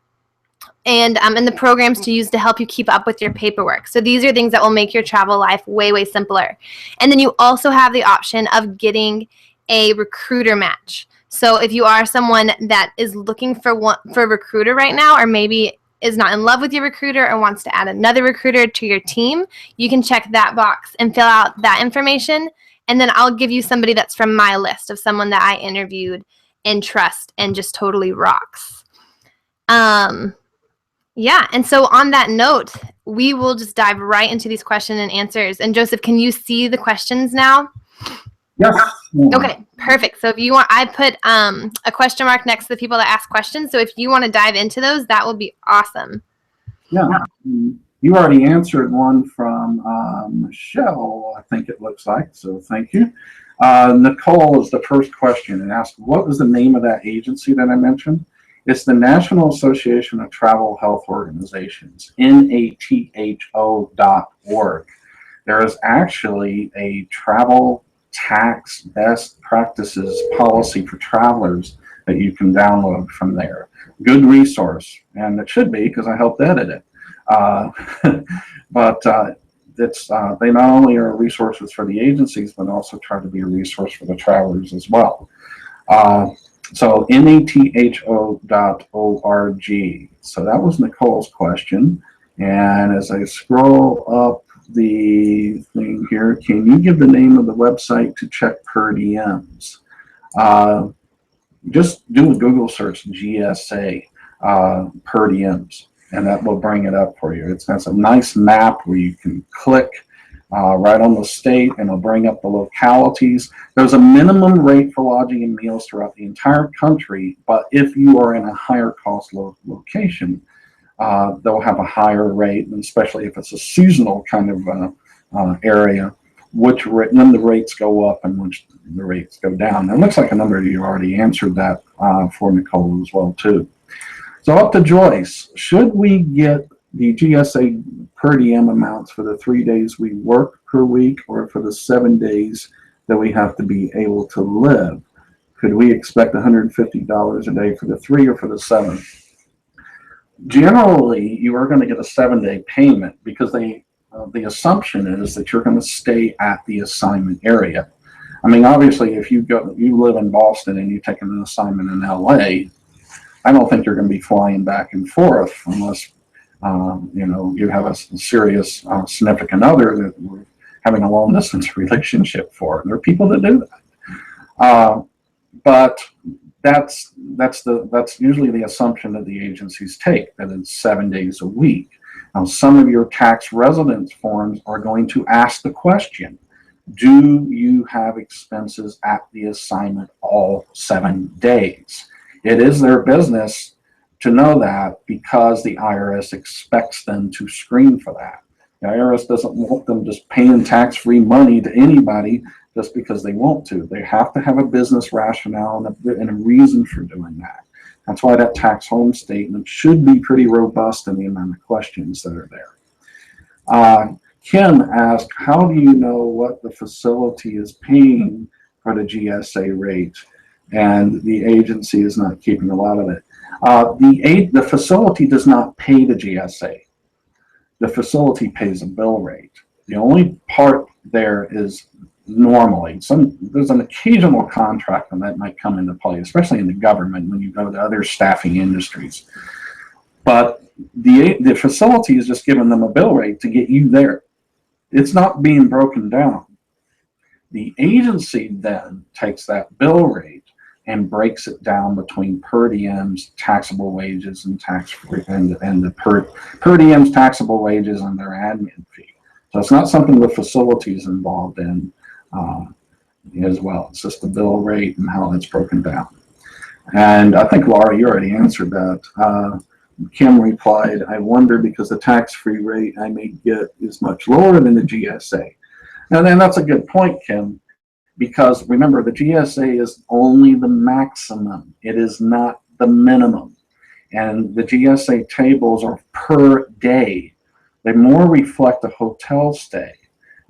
and the programs to use to help you keep up with your paperwork. So these are things that will make your travel life way, way simpler. And then you also have the option of getting a recruiter match. So if you are someone that is looking for a recruiter right now, or maybe is not in love with your recruiter or wants to add another recruiter to your team, you can check that box and fill out that information. And then I'll give you somebody that's from my list of someone that I interviewed and trust and just totally rocks. Yeah, and so on that note, we will just dive right into these questions and answers. And Joseph, can you see the questions now? Yes. Okay, perfect. So if you want, I put a question mark next to the people that ask questions. So if you want to dive into those, that would be awesome. Yeah, you already answered one from Michelle, I think it looks like, so thank you. Nicole is the first question and asked, what was the name of that agency that I mentioned? It's the National Association of Travel Health Organizations, NATHO.org. There is actually a travel tax best practices policy for travelers that you can download from there. Good resource, and it should be because I helped edit it. But they not only are resources for the agencies, but also try to be a resource for the travelers as well. So NATHO.org. So that was Nicole's question. And as I scroll up the thing here, can you give the name of the website to check per diems? Just do a Google search, GSA per diems, and that will bring it up for you. It's a nice map where you can click right on the state and it'll bring up the localities. There's a minimum rate for lodging and meals throughout the entire country, but if you are in a higher cost location, they'll have a higher rate, and especially if it's a seasonal kind of area, then the rates go up and which the rates go down. It looks like a number of you already answered that for Nicole as well too. So up to Joyce, should we get the GSA per diem amounts for the 3 days we work per week or for the 7 days that we have to be able to live? Could we expect $150 a day for the 3 or for the 7? Generally, you are going to get a 7-day payment because the assumption is that you're going to stay at the assignment area. I mean, obviously, if you live in Boston and you take an assignment in LA, I don't think you're going to be flying back and forth unless you have a serious significant other that we're having a long distance relationship for. There are people that do that, but that's usually the assumption that the agencies take, that it's 7 days a week. Now, some of your tax residence forms are going to ask the question, do you have expenses at the assignment all 7 days? It is their business to know that because the IRS expects them to screen for that. The IRS doesn't want them just paying tax-free money to anybody just because they want to. They have to have a business rationale and a reason for doing that. That's why that tax home statement should be pretty robust in the amount of questions that are there. Kim asked, how do you know what the facility is paying for the GSA rate? And the agency is not keeping a lot of it. The facility does not pay the GSA. The facility pays a bill rate. The only part there is normally, there's an occasional contract and that might come into play, especially in the government when you go to other staffing industries. But the facility is just giving them a bill rate to get you there. It's not being broken down. The agency then takes that bill rate and breaks it down between per diems, taxable wages, and tax-free, and the per diems, taxable wages, and their admin fee. So it's not something the facility is involved in as well. It's just the bill rate and how it's broken down. And I think, Laura, you already answered that. Kim replied, I wonder because the tax-free rate I may get is much lower than the GSA. And then that's a good point, Kim, because remember, the GSA is only the maximum. It is not the minimum. And the GSA tables are per day. They more reflect a hotel stay,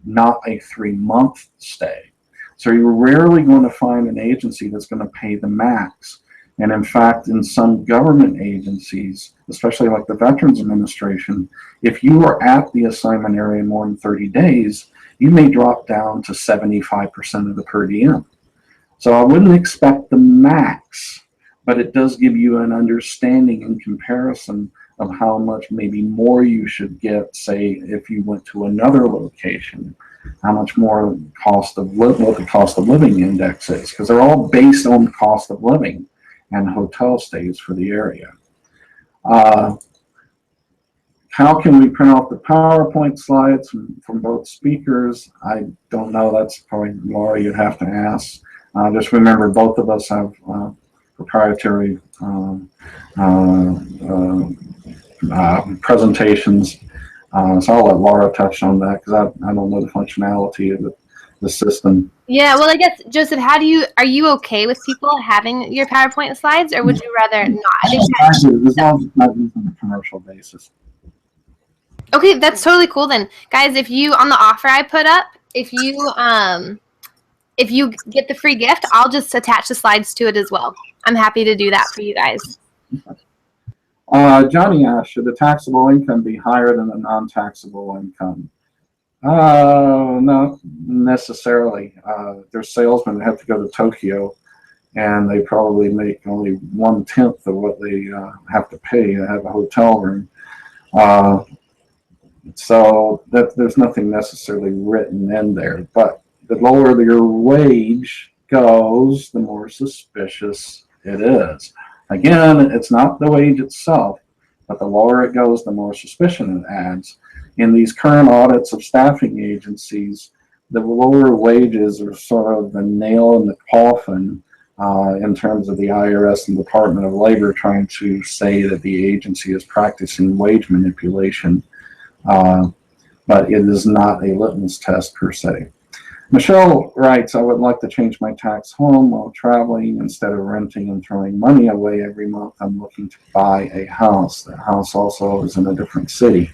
not a 3-month stay. So you're rarely going to find an agency that's going to pay the max. And in fact, in some government agencies, especially like the Veterans Administration, if you are at the assignment area more than 30 days, you may drop down to 75% of the per diem. So I wouldn't expect the max, but it does give you an understanding in comparison of how much maybe more you should get, say, if you went to another location, how much more cost of what the cost of living index is, because they're all based on the cost of living and hotel stays for the area. How can we print out the PowerPoint slides from both speakers? I don't know. That's probably Laura you'd have to ask. Just remember, both of us have proprietary presentations. So I'll let Laura touch on that because I don't know the functionality of the system. Yeah, well, I guess, Joseph, are you okay with people having your PowerPoint slides, or would you rather not? As long as it's not used on a commercial basis. Okay, that's totally cool then. Guys, if you, on the offer I put up, if you get the free gift, I'll just attach the slides to it as well. I'm happy to do that for you guys. Johnny asked, should the taxable income be higher than the non-taxable income? Not necessarily. There's salesmen that have to go to Tokyo, and they probably make only 1/10 of what they have to pay to have a hotel room. So there's nothing necessarily written in there. But the lower your wage goes, the more suspicious it is. Again, it's not the wage itself, but the lower it goes, the more suspicion it adds. In these current audits of staffing agencies, the lower wages are sort of the nail in the coffin in terms of the IRS and Department of Labor trying to say that the agency is practicing wage manipulation, but it is not a litmus test per se. Michelle writes, I would like to change my tax home while traveling. Instead of renting and throwing money away every month, I'm looking to buy a house. The house also is in a different city.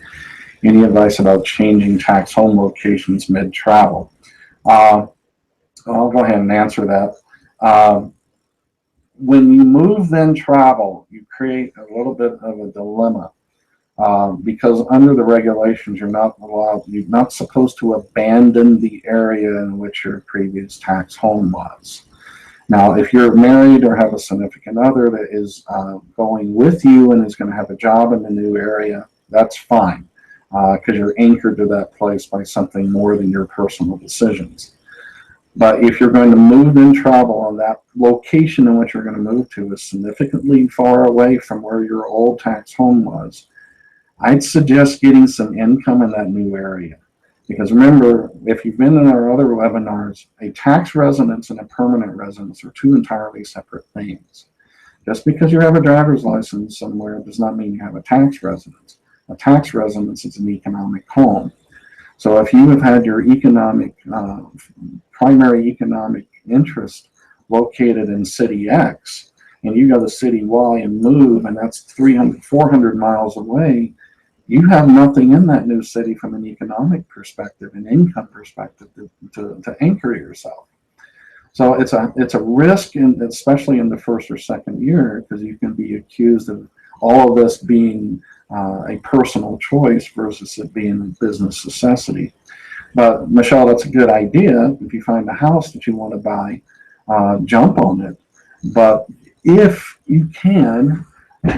Any advice about changing tax home locations mid-travel? I'll go ahead and answer that. When you move then travel, you create a little bit of a dilemma. Because under the regulations, you're not supposed to abandon the area in which your previous tax home was. Now, if you're married or have a significant other that is going with you and is going to have a job in the new area, that's fine, because you're anchored to that place by something more than your personal decisions. But if you're going to move and travel, and that location in which you're going to move to is significantly far away from where your old tax home was, I'd suggest getting some income in that new area. Because remember, if you've been in our other webinars, a tax residence and a permanent residence are two entirely separate things. Just because you have a driver's license somewhere does not mean you have a tax residence. A tax residence is an economic home. So if you have had your primary economic interest located in city X, and you go to city Y and move, and that's 300, 400 miles away, you have nothing in that new city from an economic perspective and income perspective to anchor yourself. So it's a risk, especially in the first or second year, because you can be accused of all of this being a personal choice versus it being a business necessity. But Michelle, that's a good idea. If you find a house that you want to buy, jump on it. But if you can,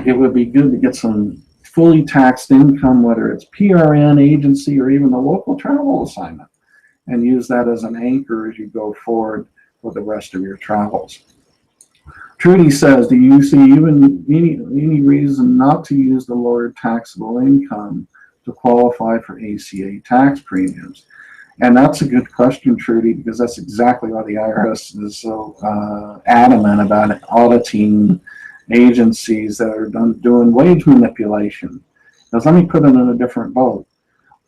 it would be good to get some fully taxed income, whether it's PRN, agency, or even a local travel assignment, and use that as an anchor as you go forward with the rest of your travels. Trudy says, do you see even any reason not to use the lower taxable income to qualify for ACA tax premiums? And that's a good question, Trudy, because that's exactly why the IRS is so adamant about auditing agencies that are doing wage manipulation. Because let me put it in a different boat.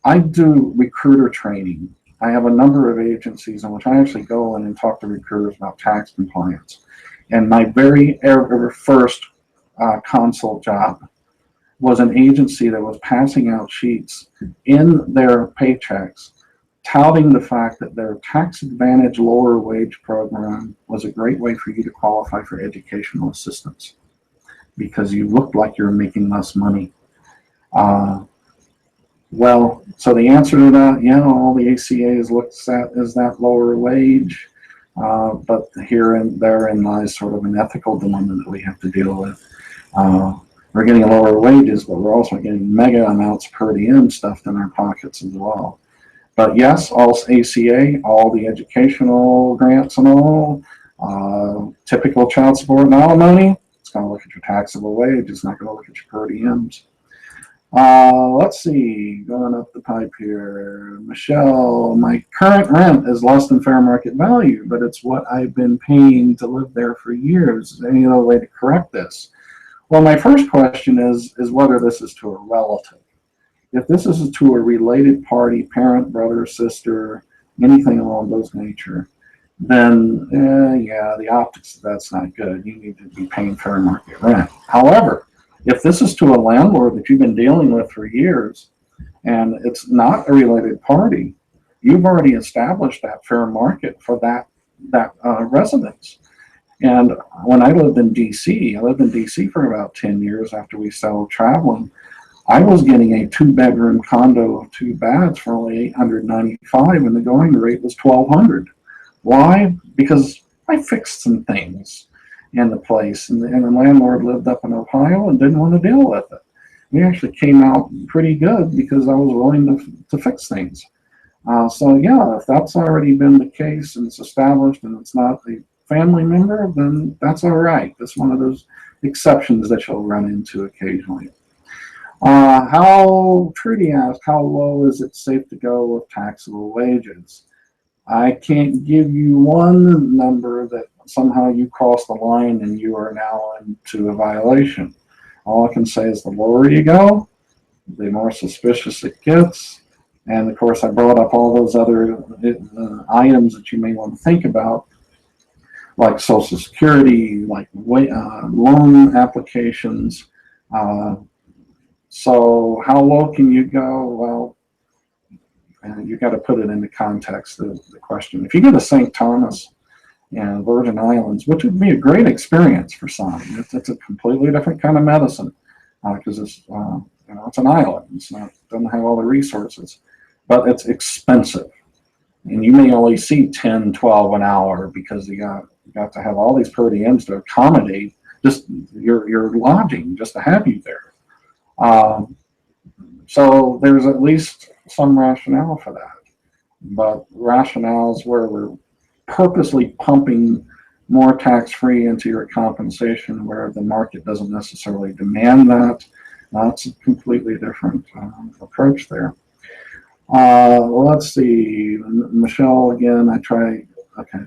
I do recruiter training I have a number of agencies in which I actually go in and talk to recruiters about tax compliance. And my very first consult job was an agency that was passing out sheets in their paychecks touting the fact that their tax advantage lower wage program was a great way for you to qualify for educational assistance because you looked like you were making less money. Well, so the answer to that, yeah, all the ACAs looks at is that lower wage, but therein lies sort of an ethical dilemma that we have to deal with. We're getting lower wages, but we're also getting mega amounts of per diem stuffed in our pockets as well. But yes, all ACA, all the educational grants and all, typical child support and alimony, it's going to look at your taxable wage. It's not going to look at your per diems. Let's see, going up the pipe here. Michelle, my current rent is less than fair market value, but it's what I've been paying to live there for years. Is there any other way to correct this? Well, my first question is whether this is to a relative. If this is to a related party, parent, brother, sister, anything along those nature, then yeah, the optics of that's not good. You need to be paying fair market rent. However, if this is to a landlord that you've been dealing with for years and it's not a related party, you've already established that fair market for that residence. And when I lived in DC for about 10 years after we started traveling. I was getting a 2-bedroom condo of 2 baths for only $895, and the going rate was $1,200. Why? Because I fixed some things in the place, and the landlord lived up in Ohio and didn't want to deal with it. We actually came out pretty good because I was willing to fix things. So yeah, if that's already been the case and it's established and it's not a family member, then that's all right. That's one of those exceptions that you'll run into occasionally. Trudy asked, how low is it safe to go with taxable wages? I can't give you one number that somehow you cross the line and you are now into a violation. All I can say is the lower you go, the more suspicious it gets. And of course, I brought up all those other items that you may want to think about, like Social Security, like loan applications. So how low can you go? Well, you got to put it into context of the question. If you go to St. Thomas and Virgin Islands, which would be a great experience for some, it's a completely different kind of medicine because it's it's an island. Doesn't have all the resources, but it's expensive, and you may only see 10, 12 an hour because you got to have all these per diems to accommodate just your lodging just to have you there. So there's at least some rationale for that, but rationales where we're purposely pumping more tax-free into your compensation where the market doesn't necessarily demand that, that's a completely different approach there. Let's see, Michelle again, okay,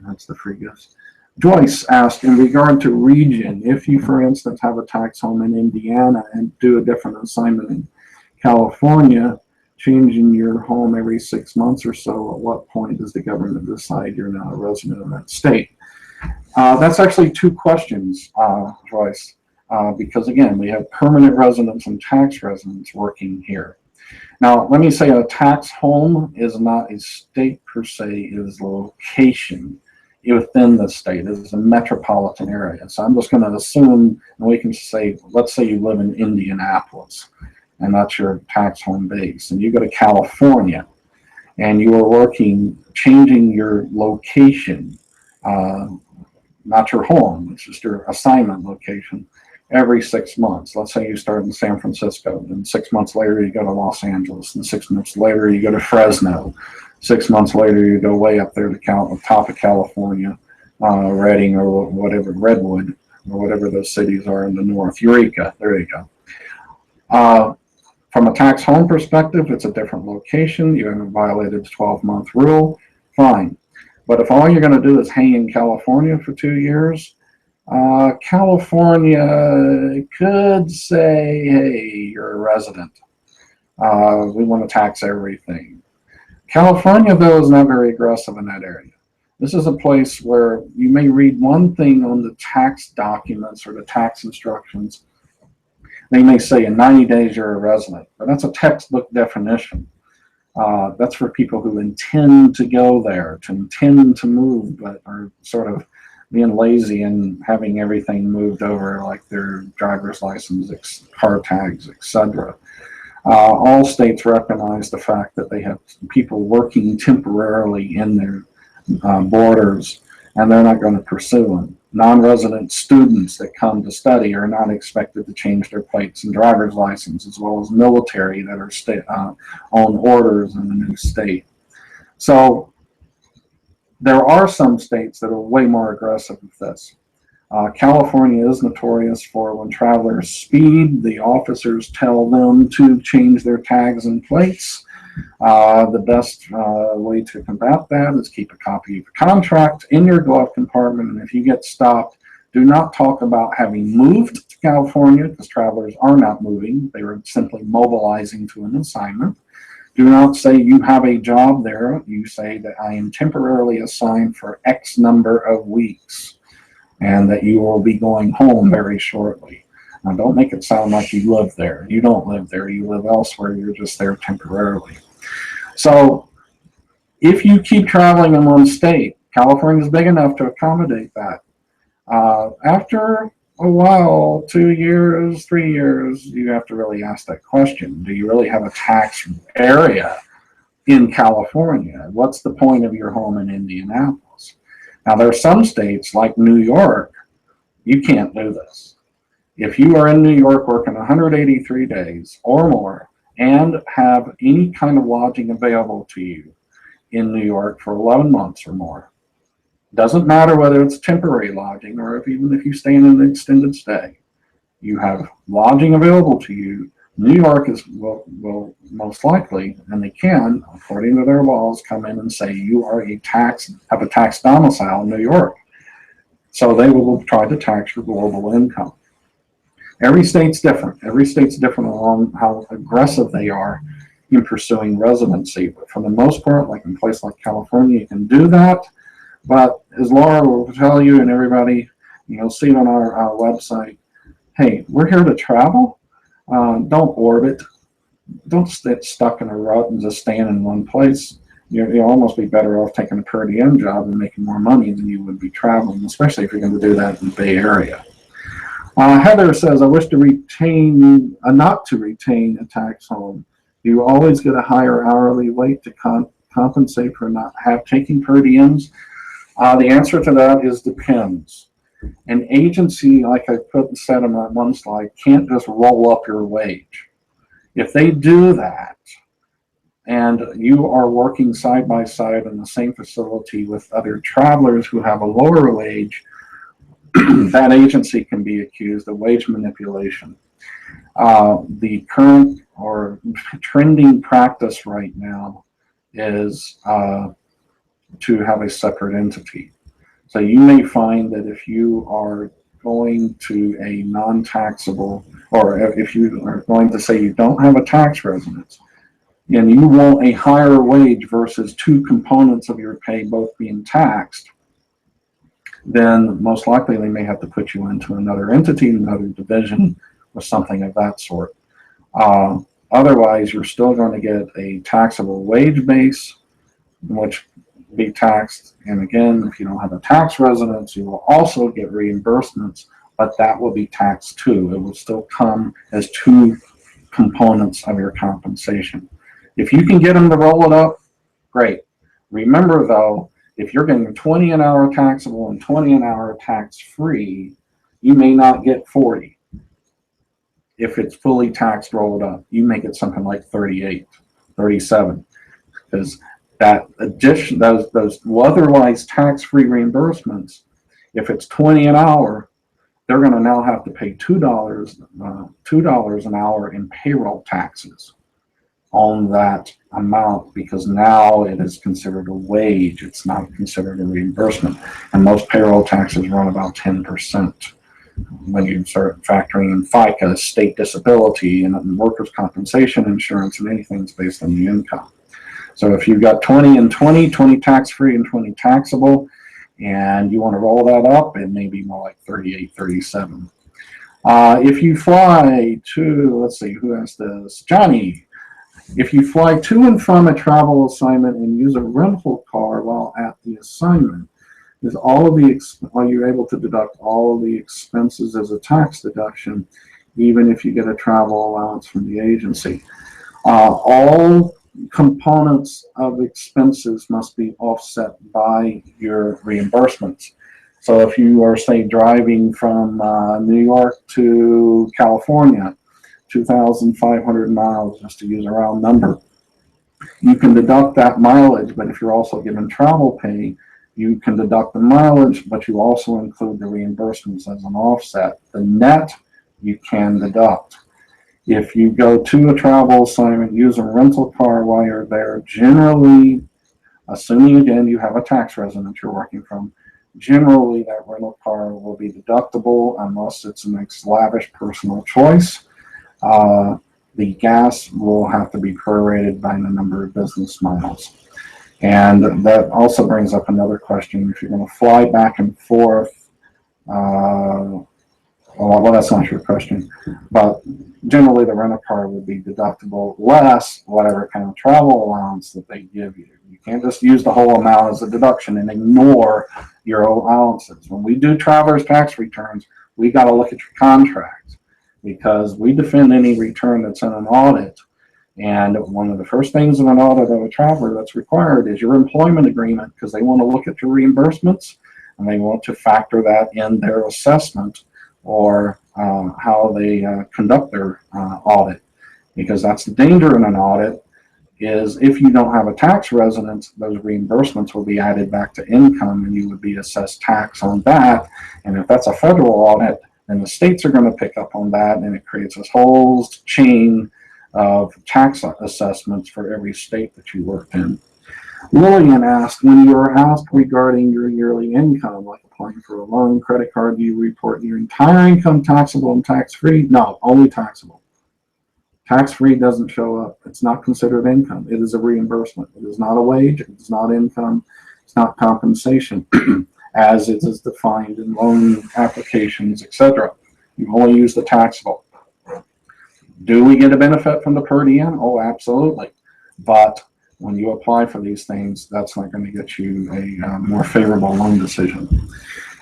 that's the free gifts. Joyce asked, in regard to region, if you, for instance, have a tax home in Indiana and do a different assignment in California, changing your home every 6 months or so, at what point does the government decide you're now a resident of that state? That's actually 2 questions, Joyce, because again, we have permanent residents and tax residents working here. Now, let me say a tax home is not a state per se, it is a location within the state. It is a metropolitan area. So I'm just going to assume, and we can say, let's say you live in Indianapolis, and that's your tax home base, and you go to California, and you are changing your location, not your home, it's just your assignment location, every 6 months. Let's say you start in San Francisco, and 6 months later you go to Los Angeles, and 6 months later you go to Fresno. 6 months later, you go way up there to the top of California, Redding or whatever, Redwood, or whatever those cities are in the north. Eureka, there you go. From a tax home perspective, it's a different location. You haven't violated the 12-month rule, fine. But if all you're going to do is hang in California for 2 years, California could say, hey, you're a resident. We want to tax everything. California, though, is not very aggressive in that area. This is a place where you may read one thing on the tax documents or the tax instructions. They may say in 90 days you're a resident, but that's a textbook definition. That's for people who intend to go there, to intend to move, but are sort of being lazy and having everything moved over, like their driver's license, car tags, etc. All states recognize the fact that they have people working temporarily in their borders, and they're not going to pursue them. Non-resident students that come to study are not expected to change their plates and driver's license, as well as military that are on orders in the new state. So there are some states that are way more aggressive with this. California is notorious for when travelers speed, the officers tell them to change their tags and plates. The best way to combat that is keep a copy of the contract in your glove compartment, and if you get stopped, do not talk about having moved to California, because travelers are not moving. They are simply mobilizing to an assignment. Do not say you have a job there. You say that I am temporarily assigned for X number of weeks, and that you will be going home very shortly. Now, don't make it sound like you live there. You don't live there. You live elsewhere. You're just there temporarily. So if you keep traveling in one state, California is big enough to accommodate that. After a while, 2 years, 3 years, you have to really ask that question. Do you really have a tax area in California? What's the point of your home in Indianapolis? Now, there are some states like New York, you can't do this. If you are in New York working 183 days or more and have any kind of lodging available to you in New York for 11 months or more, doesn't matter whether it's temporary lodging or even if you stay in an extended stay, you have lodging available to you. New York will most likely, and they can, according to their laws, come in and say you are have a tax domicile in New York. So they will try to tax your global income. Every state's different. Every state's different along how aggressive they are in pursuing residency. But for the most part, like in a place like California, you can do that. But as Laura will tell you and everybody, you'll see on our website, hey, we're here to travel. Don't orbit. Don't get stuck in a rut and just stand in one place. You'll almost be better off taking a per diem job and making more money than you would be traveling, especially if you're going to do that in the Bay Area. Heather says, I wish to retain, not to retain a tax home. Do you always get a higher hourly rate to compensate for not taking per diems? The answer to that is depends. An agency, like I said in that one slide, can't just roll up your wage. If they do that, and you are working side by side in the same facility with other travelers who have a lower wage, that agency can be accused of wage manipulation. The current or trending practice right now is to have a separate entity. So you may find that if you are going to a non-taxable, or if you are going to say you don't have a tax residence, and you want a higher wage versus two components of your pay both being taxed, then most likely they may have to put you into another entity, another division, or something of that sort. Otherwise, you're still going to get a taxable wage base, which will be taxed. And again, if you don't have a tax residence, you will also get reimbursements, but that will be taxed too. It will still come as two components of your compensation. If you can get them to roll it up, great. Remember though, if you're getting 20 an hour taxable and 20 an hour tax free, you may not get 40. If it's fully taxed rolled up, you may get something like 38, 37, because that addition, those otherwise tax-free reimbursements, if it's 20 an hour, they're going to now have to pay $2 an hour in payroll taxes on that amount, because now it is considered a wage. It's not considered a reimbursement. And most payroll taxes run about 10% when you start factoring in FICA, state disability, and workers' compensation insurance, and anything that's based on the income. So if you've got 20 and 20, 20 tax-free and 20 taxable, and you want to roll that up, it may be more like 38, 37. If you fly to, let's see, who has this? Johnny. If you fly to and from a travel assignment and use a rental car while at the assignment, are you able to deduct all of the expenses as a tax deduction, even if you get a travel allowance from the agency? All components of expenses must be offset by your reimbursements. So if you are, say, driving from New York to California, 2,500 miles, just to use a round number, you can deduct that mileage, but if you're also given travel pay, you can deduct the mileage, but you also include the reimbursements as an offset. The net you can deduct. If you go to a travel assignment, use a rental car while you're there, generally, assuming again you have a tax residence you're working from, generally that rental car will be deductible unless it's an lavish personal choice. The gas will have to be prorated by the number of business miles. And that also brings up another question. If you're going to fly back and forth, well, that's not your question, but generally the rental car would be deductible less whatever kind of travel allowance that they give you. You can't just use the whole amount as a deduction and ignore your allowances. When we do traveler's tax returns, we got to look at your contract, because we defend any return that's in an audit. And one of the first things in an audit of a traveler that's required is your employment agreement, because they want to look at your reimbursements and they want to factor that in their assessment or how they conduct their audit. Because that's the danger in an audit, is if you don't have a tax residence, those reimbursements will be added back to income and you would be assessed tax on that. And if that's a federal audit, then the states are going to pick up on that, and it creates this whole chain of tax assessments for every state that you worked in. Lillian asked, when you are asked regarding your yearly income, like applying for a loan, credit card, do you report your entire income taxable and tax-free? No, only taxable. Tax-free doesn't show up. It's not considered income. It is a reimbursement. It is not a wage. It is not income. It's not compensation as it is defined in loan applications, etc. You only use the taxable. Do we get a benefit from the per diem? Oh, absolutely. But when you apply for these things, that's not going to get you a more favorable loan decision.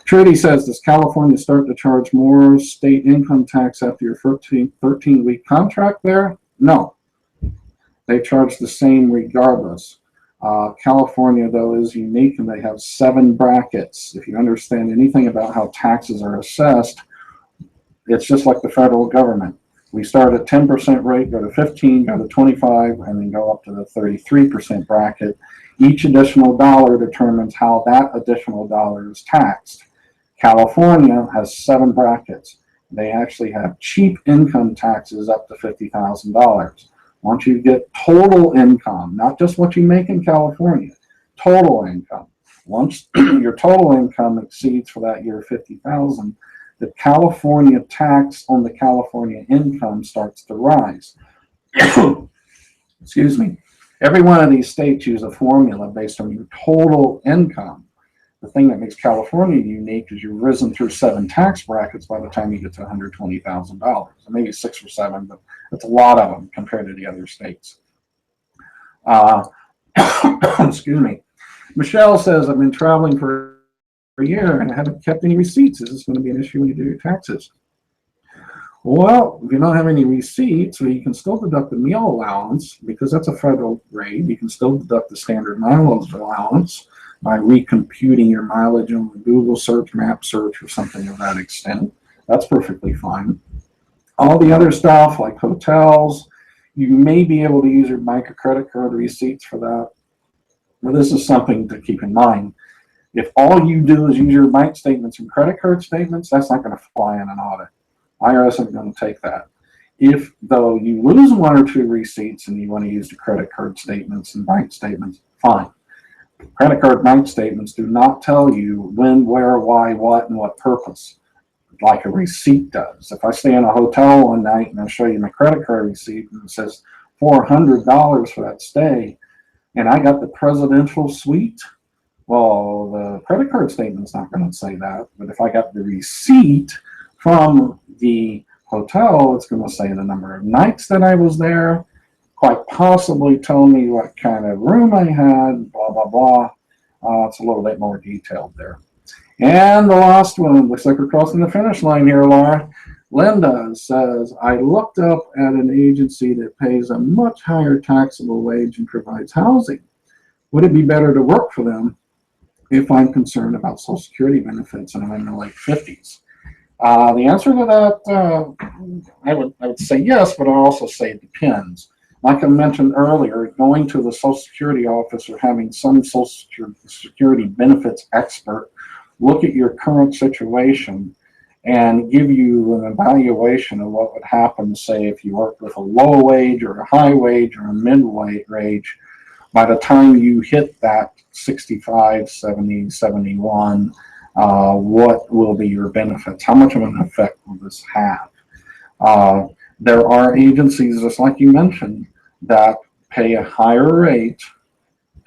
Trudy says, does California start to charge more state income tax after your 13-week contract there? No. They charge the same regardless. California, though, is unique, and they have 7 brackets. If you understand anything about how taxes are assessed, it's just like the federal government. We start at 10% rate, go to 15, go to 25, and then go up to the 33% bracket. Each additional dollar determines how that additional dollar is taxed. California has 7 brackets. They actually have cheap income taxes up to $50,000. Once you get total income, not just what you make in California, total income. Once your total income exceeds for that year $50,000, the California tax on the California income starts to rise. Excuse me. Every one of these states use a formula based on your total income. The thing that makes California unique is you've risen through 7 tax brackets by the time you get to $120,000. Maybe 6 or 7, but that's a lot of them compared to the other states. Excuse me. Michelle says, I've been traveling for a year and I haven't kept any receipts. Is this going to be an issue when you do your taxes? Well, if you don't have any receipts, so you can still deduct the meal allowance because that's a federal rate. You can still deduct the standard mileage allowance by recomputing your mileage on the Google search, map search, or something of that extent. That's perfectly fine. All the other stuff like hotels, you may be able to use your bank or credit card receipts for that. But this is something to keep in mind. If all you do is use your bank statements and credit card statements, that's not going to fly in an audit. IRS isn't going to take that. If, though, you lose 1 or 2 receipts and you want to use the credit card statements and bank statements, fine. Credit card bank statements do not tell you when, where, why, what, and what purpose, like a receipt does. If I stay in a hotel one night and I show you my credit card receipt and it says $400 for that stay, and I got the presidential suite, well, the credit card statement's not going to say that. But if I got the receipt from the hotel, it's going to say the number of nights that I was there, quite possibly tell me what kind of room I had, blah, blah, blah. It's a little bit more detailed there. And the last one, looks like we're crossing the finish line here, Laura. Linda says, I looked up at an agency that pays a much higher taxable wage and provides housing. Would it be better to work for them if I'm concerned about Social Security benefits and I'm in the late 50s? The answer to that, I would say yes, but I also say it depends. Like I mentioned earlier, going to the Social Security office or having some Social Security benefits expert look at your current situation and give you an evaluation of what would happen, say, if you worked with a low wage or a high wage or a mid-wage. By the time you hit that 65, 70, 71, what will be your benefits? How much of an effect will this have? There are agencies, just like you mentioned, that pay a higher rate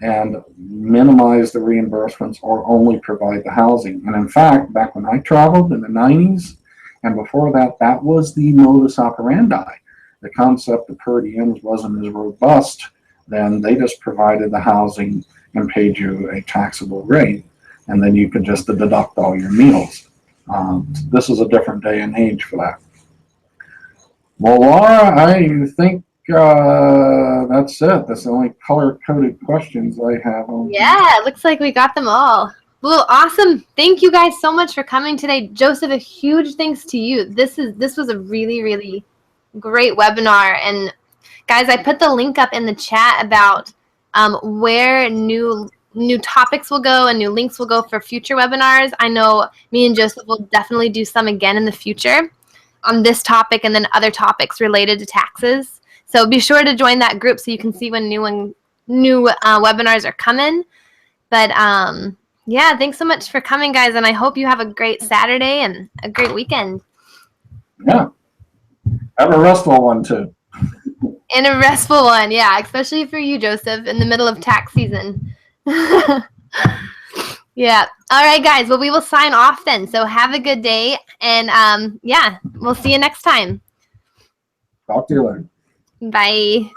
and minimize the reimbursements or only provide the housing. And in fact, back when I traveled in the 90s and before that, that was the modus operandi. The concept of per diems wasn't as robust then. They just provided the housing and paid you a taxable rate, and then you could just deduct all your meals. This is a different day and age for that. Well, Laura, I think that's it. That's the only color-coded questions I have. Yeah, it looks like we got them all. Well, awesome. Thank you guys so much for coming today. Joseph, a huge thanks to you. This was a really, really great webinar. And guys, I put the link up in the chat about where new topics will go and new links will go for future webinars. I know me and Joseph will definitely do some again in the future on this topic and then other topics related to taxes. So be sure to join that group so you can see when new webinars are coming. But yeah, thanks so much for coming, guys, and I hope you have a great Saturday and a great weekend. Yeah, have a restful one too. And a restful one, yeah, especially for you, Joseph, in the middle of tax season. Yeah. All right, guys. Well, we will sign off then. So have a good day, and yeah, we'll see you next time. Talk to you later. Bye.